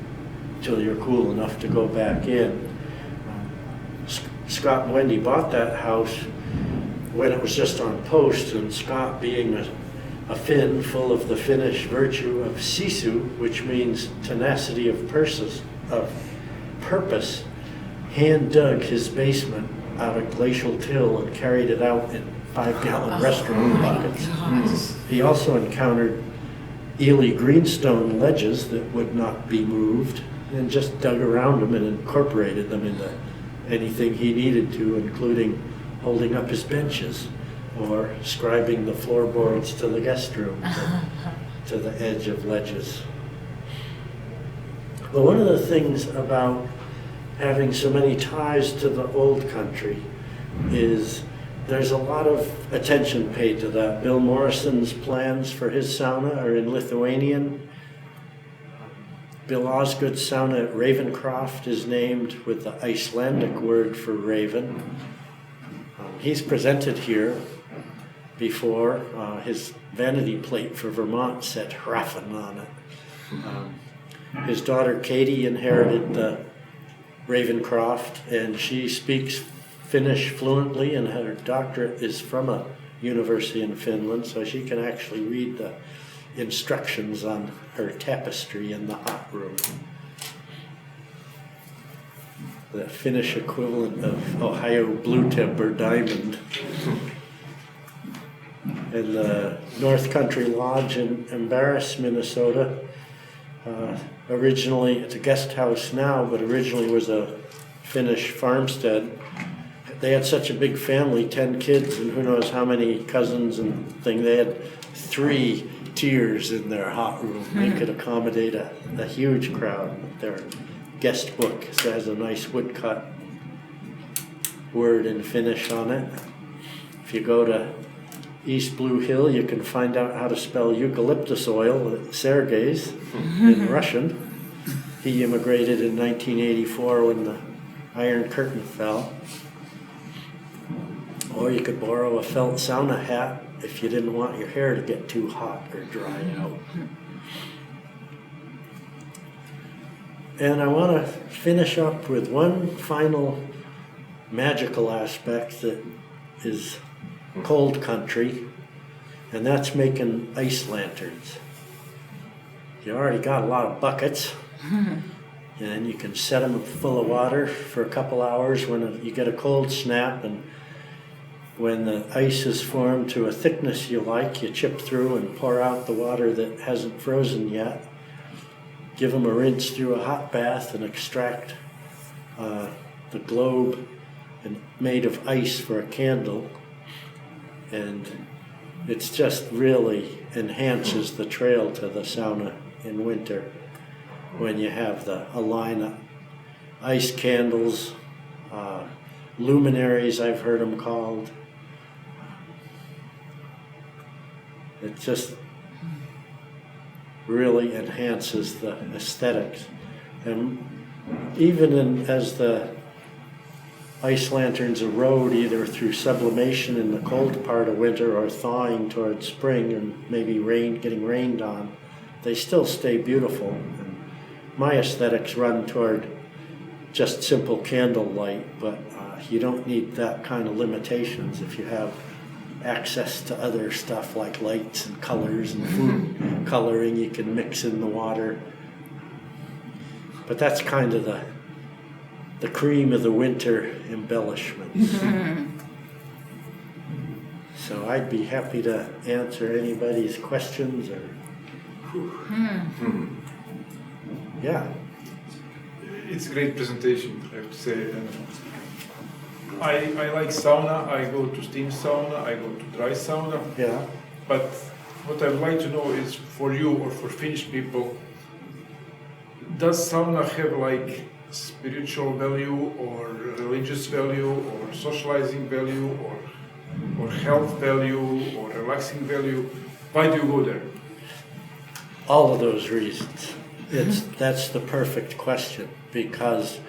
till you're cool enough to go back in. Scott and Wendy bought that house when it was just on post, and Scott, being a Finn full of the Finnish virtue of sisu, which means tenacity of purpose, hand dug his basement out of glacial till and carried it out in 5-gallon restroom buckets. He also encountered Ely greenstone ledges that would not be moved, and just dug around them and incorporated them into anything he needed to, including holding up his benches or scribing the floorboards to the guest room to the edge of ledges. But one of the things about having so many ties to the old country is there's a lot of attention paid to that. Bill Morrison's plans for his sauna are in Lithuanian. Bill Osgood's sauna at Ravencroft is named with the Icelandic word for raven. He's presented here before. His vanity plate for Vermont said Hrafen on it. His daughter Katie inherited the Ravencroft, and she speaks Finnish fluently, and her doctorate is from a university in Finland, so she can actually read the instructions on her tapestry in the hot room. The Finnish equivalent of Ohio blue tip or diamond. And the North Country Lodge in Embellishments, Minnesota. Originally, it's a guest house now, but originally was a Finnish farmstead. They had such a big family, 10 kids, and who knows how many cousins and things. They had 3 tiers in their hot room. They could accommodate a huge crowd. Their guest book has a nice woodcut word in Finnish on it. If you go to East Blue Hill, you can find out how to spell eucalyptus oil at Sergei's in Russian. He immigrated in 1984 when the Iron Curtain fell. Or you could borrow a felt sauna hat if you didn't want your hair to get too hot or dry out. And I want to finish up with one final magical aspect that is cold country, and that's making ice lanterns. You already got a lot of buckets, and you can set them full of water for a couple hours when you get a cold snap, and when the ice is formed to a thickness you like, you chip through and pour out the water that hasn't frozen yet. Give them a rinse through a hot bath and extract the globe made of ice for a candle. And it's just really enhances the trail to the sauna in winter when you have a line of ice candles, luminaries I've heard them called. It just really enhances the aesthetics. And even as the ice lanterns erode either through sublimation in the cold part of winter or thawing towards spring and maybe getting rained on, they still stay beautiful. And my aesthetics run toward just simple candle light, but you don't need that kind of limitations if you have access to other stuff like lights and colors and food coloring you can mix in the water. But that's kind of the cream of the winter embellishments. So I'd be happy to answer anybody's questions or yeah. It's a great presentation, I have to say. I like sauna. I go to steam sauna, I go to dry sauna. Yeah. But what I would like to know is, for you or for Finnish people, does sauna have like spiritual value or religious value or socializing value or health value or relaxing value? Why do you go there? All of those reasons. That's the perfect question, because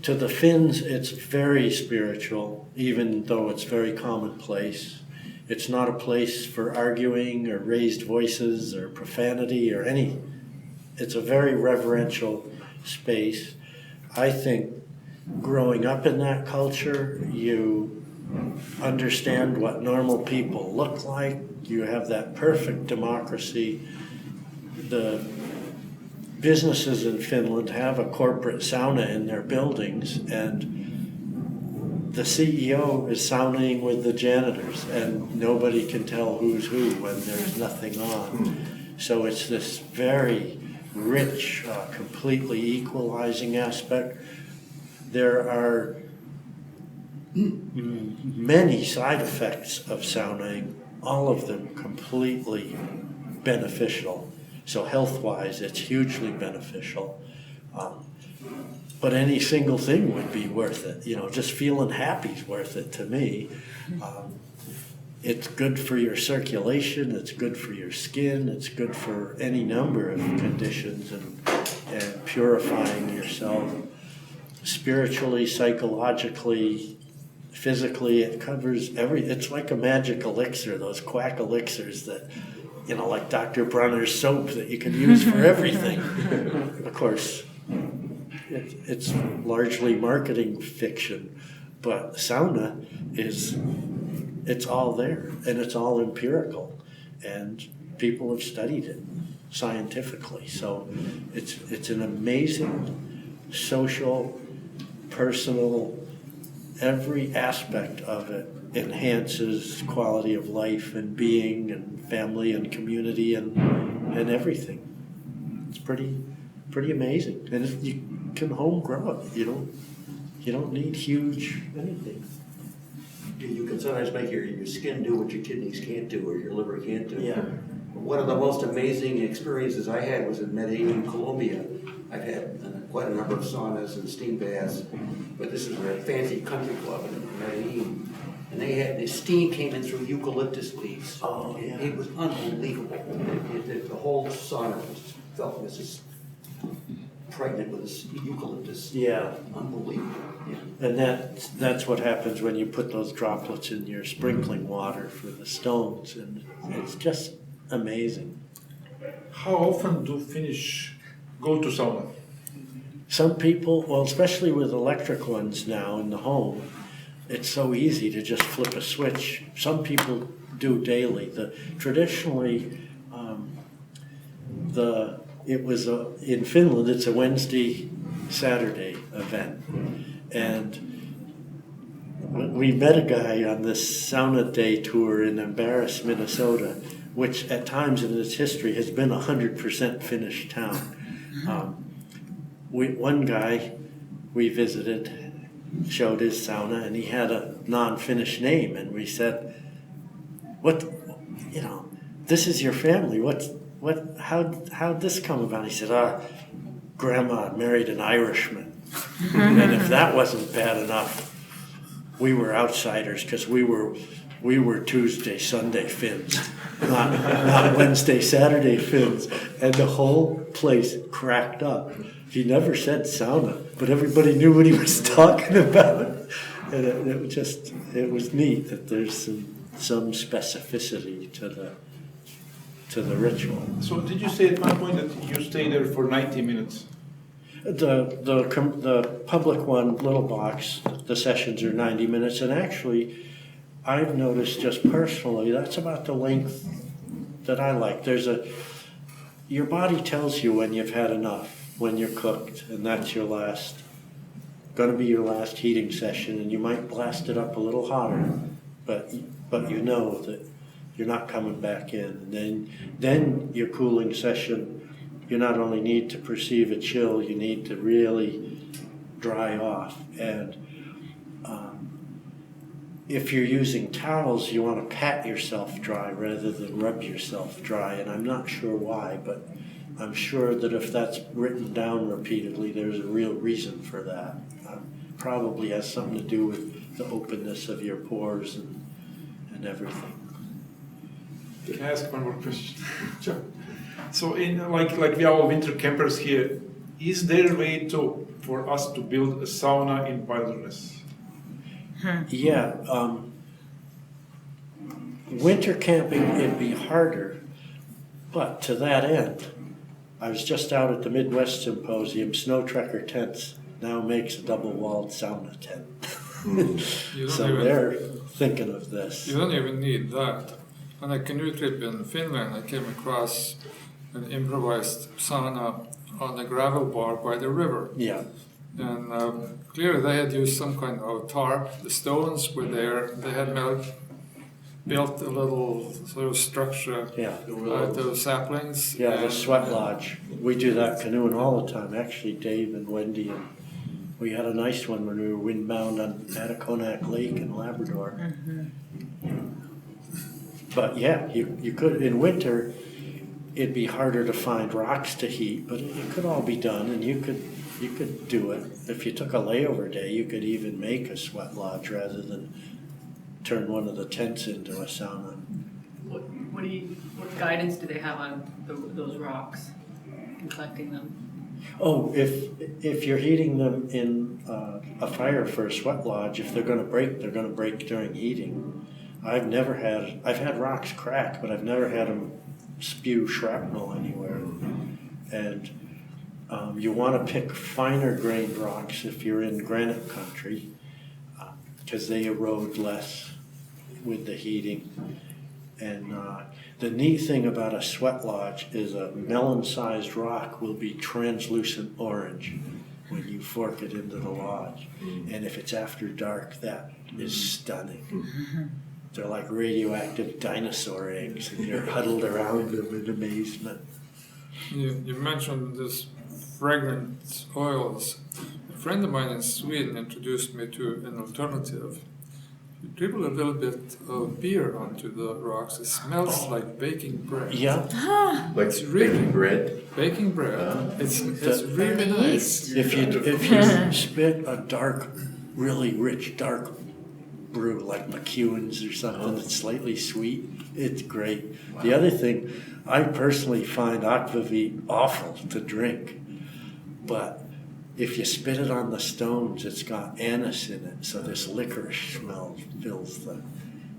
to the Finns, it's very spiritual, even though it's very commonplace. It's not a place for arguing or raised voices or profanity or any. It's a very reverential space. I think growing up in that culture, you understand what normal people look like. You have that perfect democracy. The businesses in Finland have a corporate sauna in their buildings, and the CEO is saunaing with the janitors, and nobody can tell who's who when there's nothing on. So it's this very rich, completely equalizing aspect. There are many side effects of saunaing, all of them completely beneficial. So health-wise, it's hugely beneficial. But any single thing would be worth it. You know, just feeling happy is worth it to me. It's good for your circulation, it's good for your skin, it's good for any number of conditions, and purifying yourself spiritually, psychologically, physically. It covers it's like a magic elixir, those quack elixirs that, you know, like Dr. Bronner's soap that you can use for everything. Of course, it's largely marketing fiction, but sauna it's all there, and it's all empirical, and people have studied it scientifically. So it's an amazing social, personal, every aspect of it enhances quality of life and being and family and community and everything. It's pretty amazing, and you can home grow it. You don't need huge anything. You can sometimes make your skin do what your kidneys can't do or your liver can't do. Yeah. One of the most amazing experiences I had was in Medellin, Colombia. I've had quite a number of saunas and steam baths, but this is a fancy country club in Medellin. And the steam came in through eucalyptus leaves. Oh, yeah. It was unbelievable. The whole sauna felt this pregnant with this eucalyptus. Yeah. Unbelievable. Yeah. And that's what happens when you put those droplets in your sprinkling water for the stones, and it's just amazing. How often do Finnish go to sauna? Some people, well, especially with electric ones now in the home, it's so easy to just flip a switch. Some people do daily. Traditionally, in Finland, it's a Wednesday, Saturday event. And we met a guy on this sauna day tour in Embellishments, Minnesota, which at times in its history has been 100% Finnish town. One guy we visited showed his sauna, and he had a non-Finnish name, and we said, this is your family, how'd this come about? He said, Grandma married an Irishman. And if that wasn't bad enough, we were outsiders, because we were Tuesday, Sunday Finns, not Wednesday, Saturday Finns. And the whole place cracked up. He never said sauna, but everybody knew what he was talking about. And it was neat that there's some specificity to the ritual. So did you say at one point that you stayed there for 90 minutes? The public one, little box, the sessions are 90 minutes, and actually, I've noticed just personally, that's about the length that I like. Your body tells you when you've had enough, when you're cooked, and that's going to be your last heating session, and you might blast it up a little hotter, but you know that you're not coming back in. And then your cooling session, you not only need to perceive a chill, you need to really dry off. And if you're using towels, you want to pat yourself dry rather than rub yourself dry. And I'm not sure why, but I'm sure that if that's written down repeatedly, there's a real reason for that. Probably has something to do with the openness of your pores and everything. Can I ask one more question? Sure. So, like we are all winter campers here, is there a way for us to build a sauna in wilderness? Yeah. Winter camping, it'd be harder, but to that end, I was just out at the Midwest Symposium. Snow Trekker Tents now makes a double-walled sauna tent. So they're thinking of this. You don't even need that. On a canoe trip in Finland, I came across an improvised sauna on a gravel bar by the river. Yeah. And clearly they had used some kind of tarp. The stones were there. They had built a little sort of structure Yeah. out of saplings. Yeah, the and, sweat lodge. We do that canoeing all the time. Actually, Dave and Wendy, and we had a nice one when we were windbound on Aticonac Lake in Labrador. But yeah, you could, in winter, it'd be harder to find rocks to heat, but it could all be done, and you could do it. If you took a layover day, you could even make a sweat lodge rather than turn one of the tents into a sauna. What guidance do they have on those rocks and collecting them? Oh, if you're heating them in a fire for a sweat lodge, if they're gonna break during heating. I've had rocks crack, but I've never had them spew shrapnel anywhere. And you want to pick finer grained rocks if you're in granite country, because they erode less with the heating. And the neat thing about a sweat lodge is a melon-sized rock will be translucent orange when you fork it into the lodge. And if it's after dark, that is stunning. They're like radioactive dinosaur eggs, and you're huddled around them in amazement. You mentioned this fragrant oils. A friend of mine in Sweden introduced me to an alternative. You dribble a little bit of beer onto the rocks. It smells like baking bread. Yeah, Like It's really- baking bread. Baking bread. It's really nice. if you spit a dark, really rich dark brew like McEwen's or something that's slightly sweet, it's great. The other thing, I personally find aquavit awful to drink, but if you spit it on the stones, it's got anise in it, so this licorice smell fills the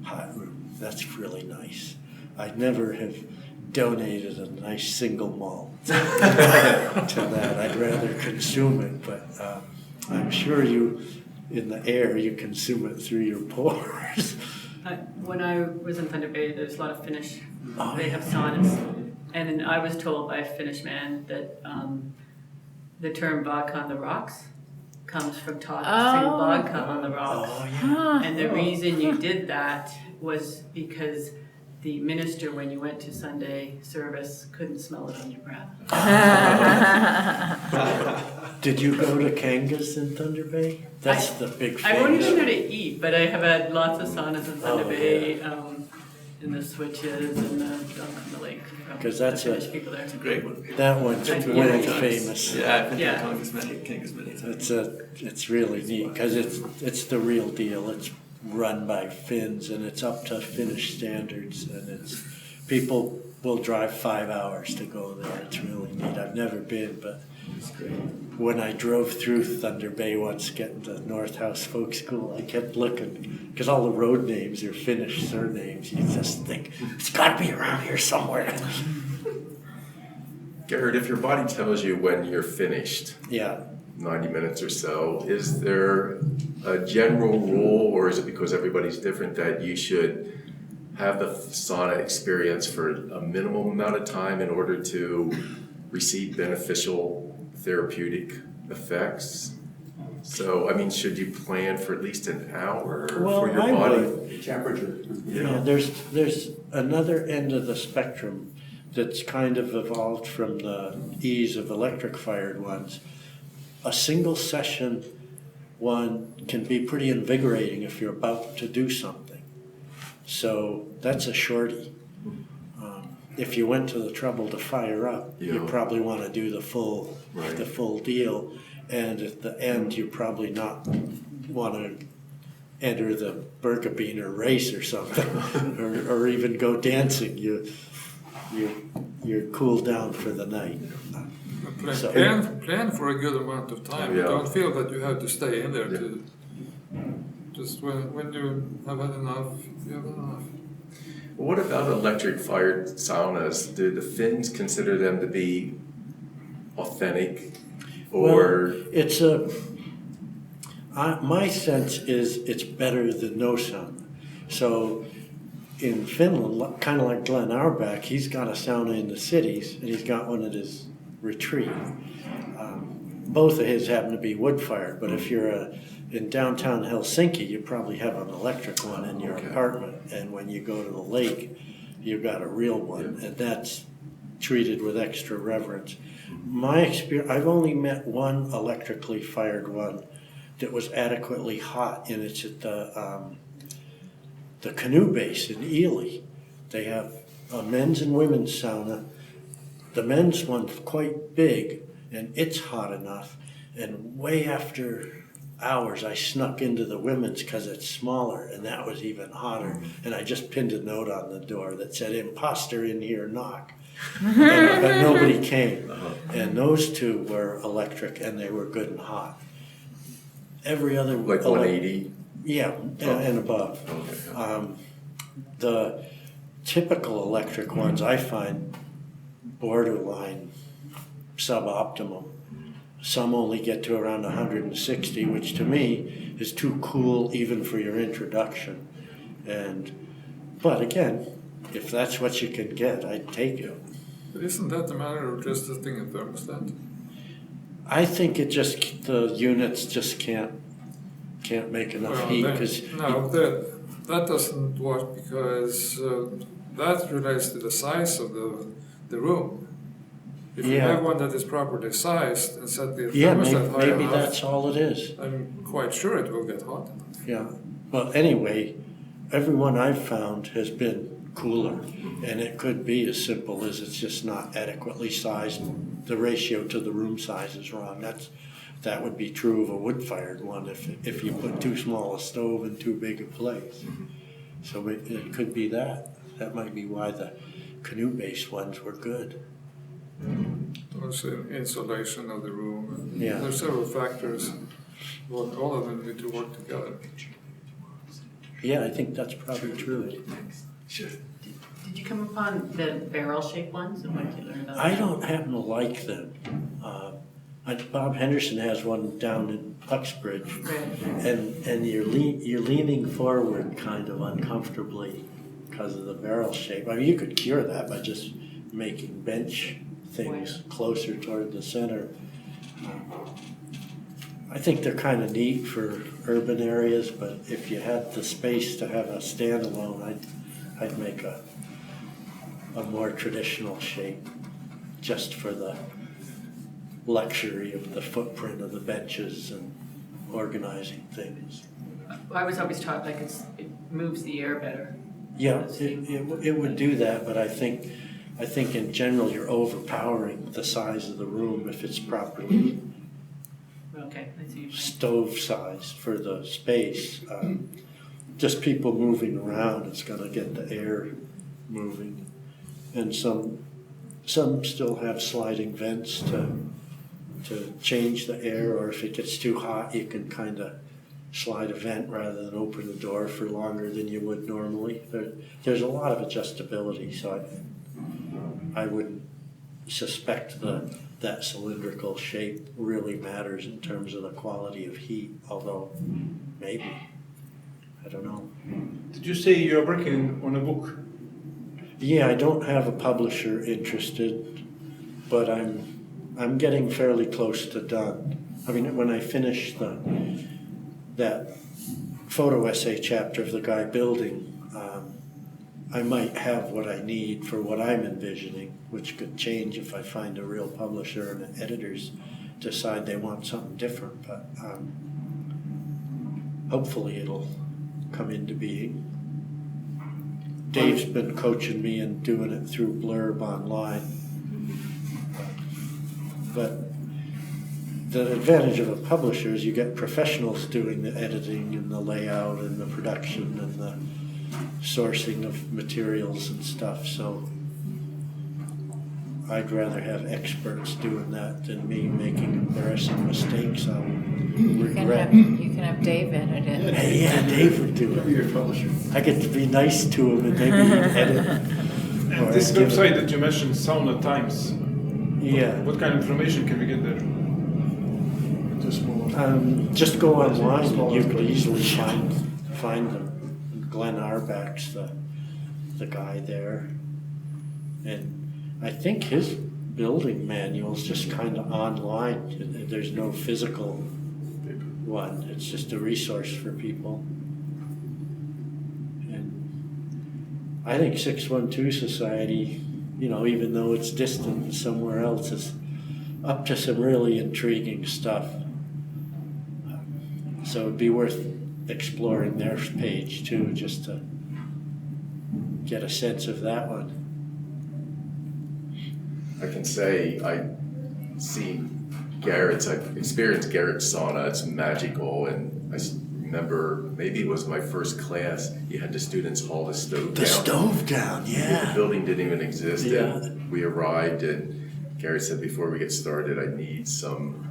hot room. That's really nice. I'd never have donated a nice single malt to that. I'd rather consume it, but I'm sure in the air, you consume it through your pores. When I was in Thunder Bay, there's a lot of Finnish. Oh, They have saunas, and then I was told by a Finnish man that the term vodka on the rocks comes from tossing vodka on the rocks. Oh, yeah. And the reason you did that was because the minister, when you went to Sunday service, couldn't smell it on your breath. Did you go to Kangas in Thunder Bay? That's the big I've only been there famous. to eat, but I have had lots of saunas in Thunder Oh, Bay, in the switches and the on the lake. 'Cause that's the Finnish a- people there. It's a great one. That one's I've been world there famous. Yeah, I've been Yeah. to Kangas many times. It's really neat because it's the real deal. It's run by Finns and it's up to Finnish standards, and people will drive 5 hours to go there. It's really neat. I've never been, but when I drove through Thunder Bay once getting to North House Folk School, I kept looking because all the road names are Finnish surnames. You just think it's got to be around here somewhere. Garrett, if your body tells you when you're finished, Yeah. 90 minutes or so, is there a general rule, or is it because everybody's different, that you should have the sauna experience for a minimum amount of time in order to receive beneficial therapeutic effects? So, I mean, should you plan for at least an hour Well, for your I body? would. Temperature. Yeah, there's another end of the spectrum that's kind of evolved from the ease of electric fired ones. A single session one can be pretty invigorating if you're about to do something. So that's a shorty. If you went to the trouble to fire up, you Yeah. probably want to do the full deal. And at the end, you probably not want to enter the Burgabiner race or something, or even go dancing. You're cooled down for the night. So- Plan for a good amount of time. Yeah. Don't feel that you have to stay in there Yeah. to just when you have had enough, you have enough. Well, what about electric fired saunas? Do the Finns consider them to be authentic, or Well, my sense is it's better than no sauna. So in Finland, kind of like Glenn Auerbach, he's got a sauna in the cities and he's got one at his retreat. both of his happen to be wood-fired, but if you're in downtown Helsinki, you probably have an electric one in your apartment, and when you go to the lake, you've got a real one, and that's treated with extra reverence. My experience, I've only met one electrically fired one that was adequately hot, and it's at the canoe base in Ely. They have a men's and women's sauna. The men's one's quite big, and it's hot enough, and way after hours I snuck into the women's because it's smaller, and that was even hotter, and I just pinned a note on the door that said, "Imposter in here, knock." But nobody came, and those two were electric, and they were good and hot. Every other Like 180? Yeah, and above. Okay. The typical electric ones I find borderline suboptimal. Some only get to around 160, which to me is too cool even for your introduction. But again, if that's what you can get, I'd take it. But isn't that a matter of just adjusting a thermostat? I think the units just can't make enough heat because that doesn't work because that relates to the size of the room. If you have one that is properly sized and set the thermostat high maybe enough, that's all it is. I'm quite sure it will get hot enough. Yeah. Well, anyway, everyone I've found has been cooler, and it could be as simple as it's just not adequately sized. The ratio to the room size is wrong. That would be true of a wood-fired one if you put too small a stove in too big a place. So it could be that. That might be why the canoe-based ones were good. Also, insulation of the room. Yeah. There's several factors. Well, all of them need to work together. Yeah, I think that's probably true. Did you come upon the barrel-shaped ones, and what did you learn about I them? don't happen to like them. Bob Henderson has one down in Uxbridge, Right. and you're leaning forward kind of uncomfortably because of the barrel shape. I mean, you could cure that by just making bench things closer toward the center. I think they're kind of neat for urban areas, but if you had the space to have a standalone, I'd make a more traditional shape just for the luxury of the footprint of the benches and organizing things. I was always taught like it moves the air better. Yeah, it would do that, but I think in general you're overpowering the size of the room if it's properly Okay, I see. stove sized for the space. Just people moving around, it's going to get the air moving, and some still have sliding vents to change the air, or if it gets too hot, you can kind of slide a vent rather than open the door for longer than you would normally. There's a lot of adjustability, so I wouldn't suspect that cylindrical shape really matters in terms of the quality of heat, although maybe. I don't know. Did you say you're working on a book? Yeah, I don't have a publisher interested, but I'm getting fairly close to done. I mean, when I finish that photo essay chapter of the guy building, I might have what I need for what I'm envisioning, which could change if I find a real publisher and the editors decide they want something different, but hopefully it'll come into being. Dave's been coaching me and doing it through Blurb online. But the advantage of a publisher is you get professionals doing the editing and the layout and the production and the sourcing of materials and stuff, so I'd rather have experts doing that than me making embarrassing mistakes I'll regret. You can have Dave edit it. Hey, yeah, Dave would do it. Be your publisher. I get to be nice to him and maybe he'd edit. Or This I'd give website that you mentioned, Sauna Times, Yeah. what kind of information can we get there? Just go online and you could easily find them. Glenn Arbach's the guy there. And I think his building manuals just kind of online. There's no physical one. It's just a resource for people. And I think 612 Society, you know, even though it's distant somewhere else, is up to some really intriguing stuff. So it'd be worth exploring their page too, just to get a sense of that one. I can say I've experienced Garrett's sauna. It's magical, and I remember maybe it was my first class. You had the students haul the stove down. The stove down, yeah. The building didn't even exist. Yeah. And we arrived, and Garrett said, before we get started, I need some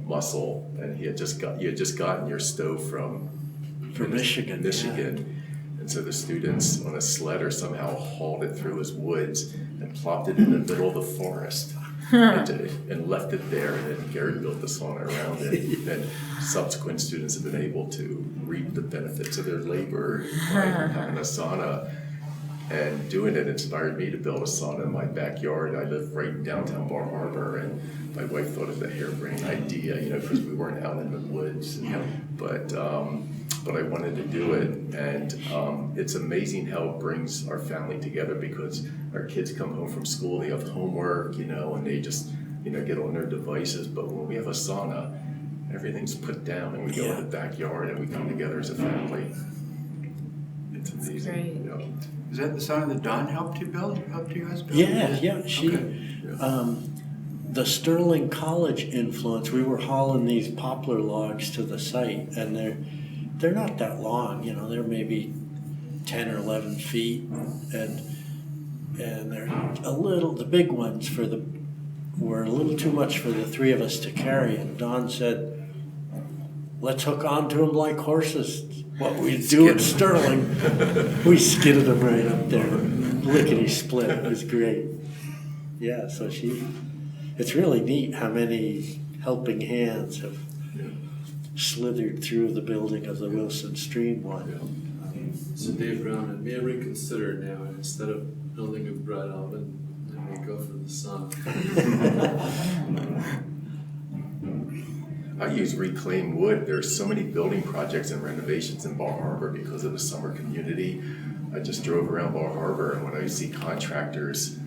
muscle. And you had just gotten your stove from Michigan. Michigan. And so the students on a sled or somehow hauled it through his woods and plopped it in the middle of the forest and left it there. And then Garrett built the sauna around it. And subsequent students have been able to reap the benefits of their labor by having a sauna. And doing it inspired me to build a sauna in my backyard. I live right in downtown Bar Harbor, and my wife thought it was a harebrained idea, you know, because we weren't out in the woods. But I wanted to do it, and it's amazing how it brings our family together, because our kids come home from school, they have homework, you know, and they just, you know, get on their devices. But when we have a sauna, everything's put down, and we go in the backyard, and we come together as a family. It's amazing. Great. You know. Is that the sauna that Dawn helped you guys build? Yeah. She, Okay. the Sterling College influence. We were hauling these poplar logs to the site, and they're not that long. You know, they're maybe 10 or 11 feet, and they're a little. The big ones were a little too much for the three of us to carry. And Dawn said, "Let's hook onto them like horses." What we do at Sterling, we skidded them right up there, lickety split. It was great. Yeah, so it's really neat how many helping hands have slithered through the building of the Wilson Stream one. So Dave Brown, I may reconsider now, and instead of building a bread oven, I may go for the sun. I use reclaimed wood. There's so many building projects and renovations in Bar Harbor because of the summer community. I just drove around Bar Harbor, and when I see contractors,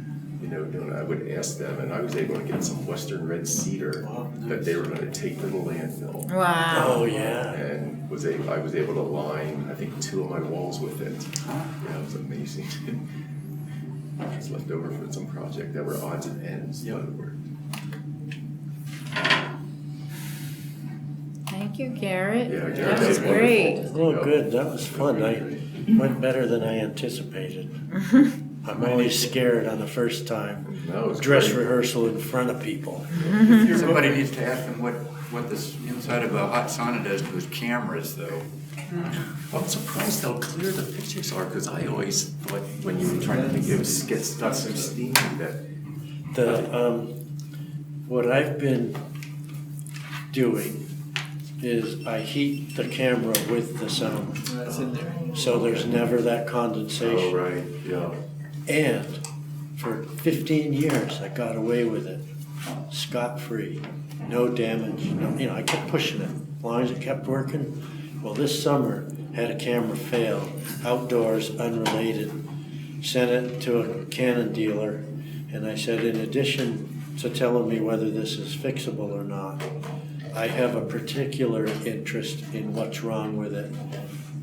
you know, doing, I would ask them, and I was able to get some Western red cedar that they were going to take to the landfill. Wow. Oh yeah. And I was able to line, I think, 2 of my walls with it. Yeah, it was amazing. It was left over from some project that were odds and ends. But it worked. Thank you, Garrett. Yeah, Garrett, That was that's great. wonderful. Oh, good. That was fun. I went better than I anticipated. I'm always scared on the first time. No, it was Dress great. rehearsal in front of people. Somebody needs to ask him what this inside of a hot sauna does to his cameras, though. I'm surprised how clear the pictures are, because I always thought when you were trying to get stuck some steam that. What I've been doing is I heat the camera with the sound, That's in there. so there's never that condensation. Oh, right, yeah. And for 15 years, I got away with it, scot-free, no damage. No, I kept pushing it as long as it kept working. Well, this summer, had a camera fail, outdoors, unrelated. Sent it to a Canon dealer, and I said, in addition to telling me whether this is fixable or not, I have a particular interest in what's wrong with it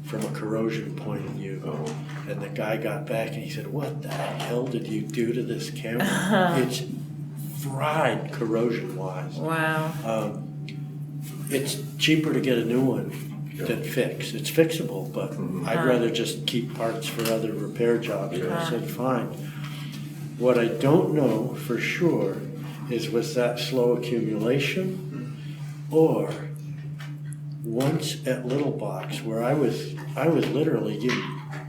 from a corrosion point of view. And the guy got back and he said, "What the hell did you do to this camera? It's fried corrosion-wise." Wow. It's cheaper to get a new one than fix. It's fixable, but I'd rather just keep parts for other repair jobs. And I said, fine. What I don't know for sure is, was that slow accumulation, or once at Little Box, where I was literally giving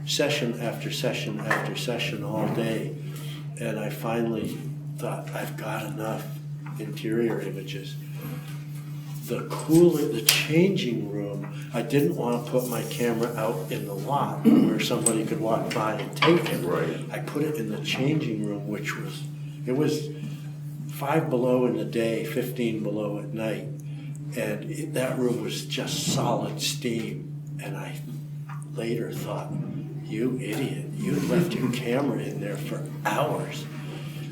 session after session after session all day, and I finally thought, I've got enough interior images. the changing room, I didn't want to put my camera out in the lot where somebody could walk by and take it. Right. I put it in the changing room, which was 5 below in the day, 15 below at night. And that room was just solid steam. And I later thought, you idiot, you left your camera in there for hours.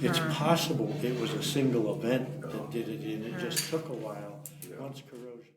It's possible it was a single event that did it, and it just took a while. Once corrosion.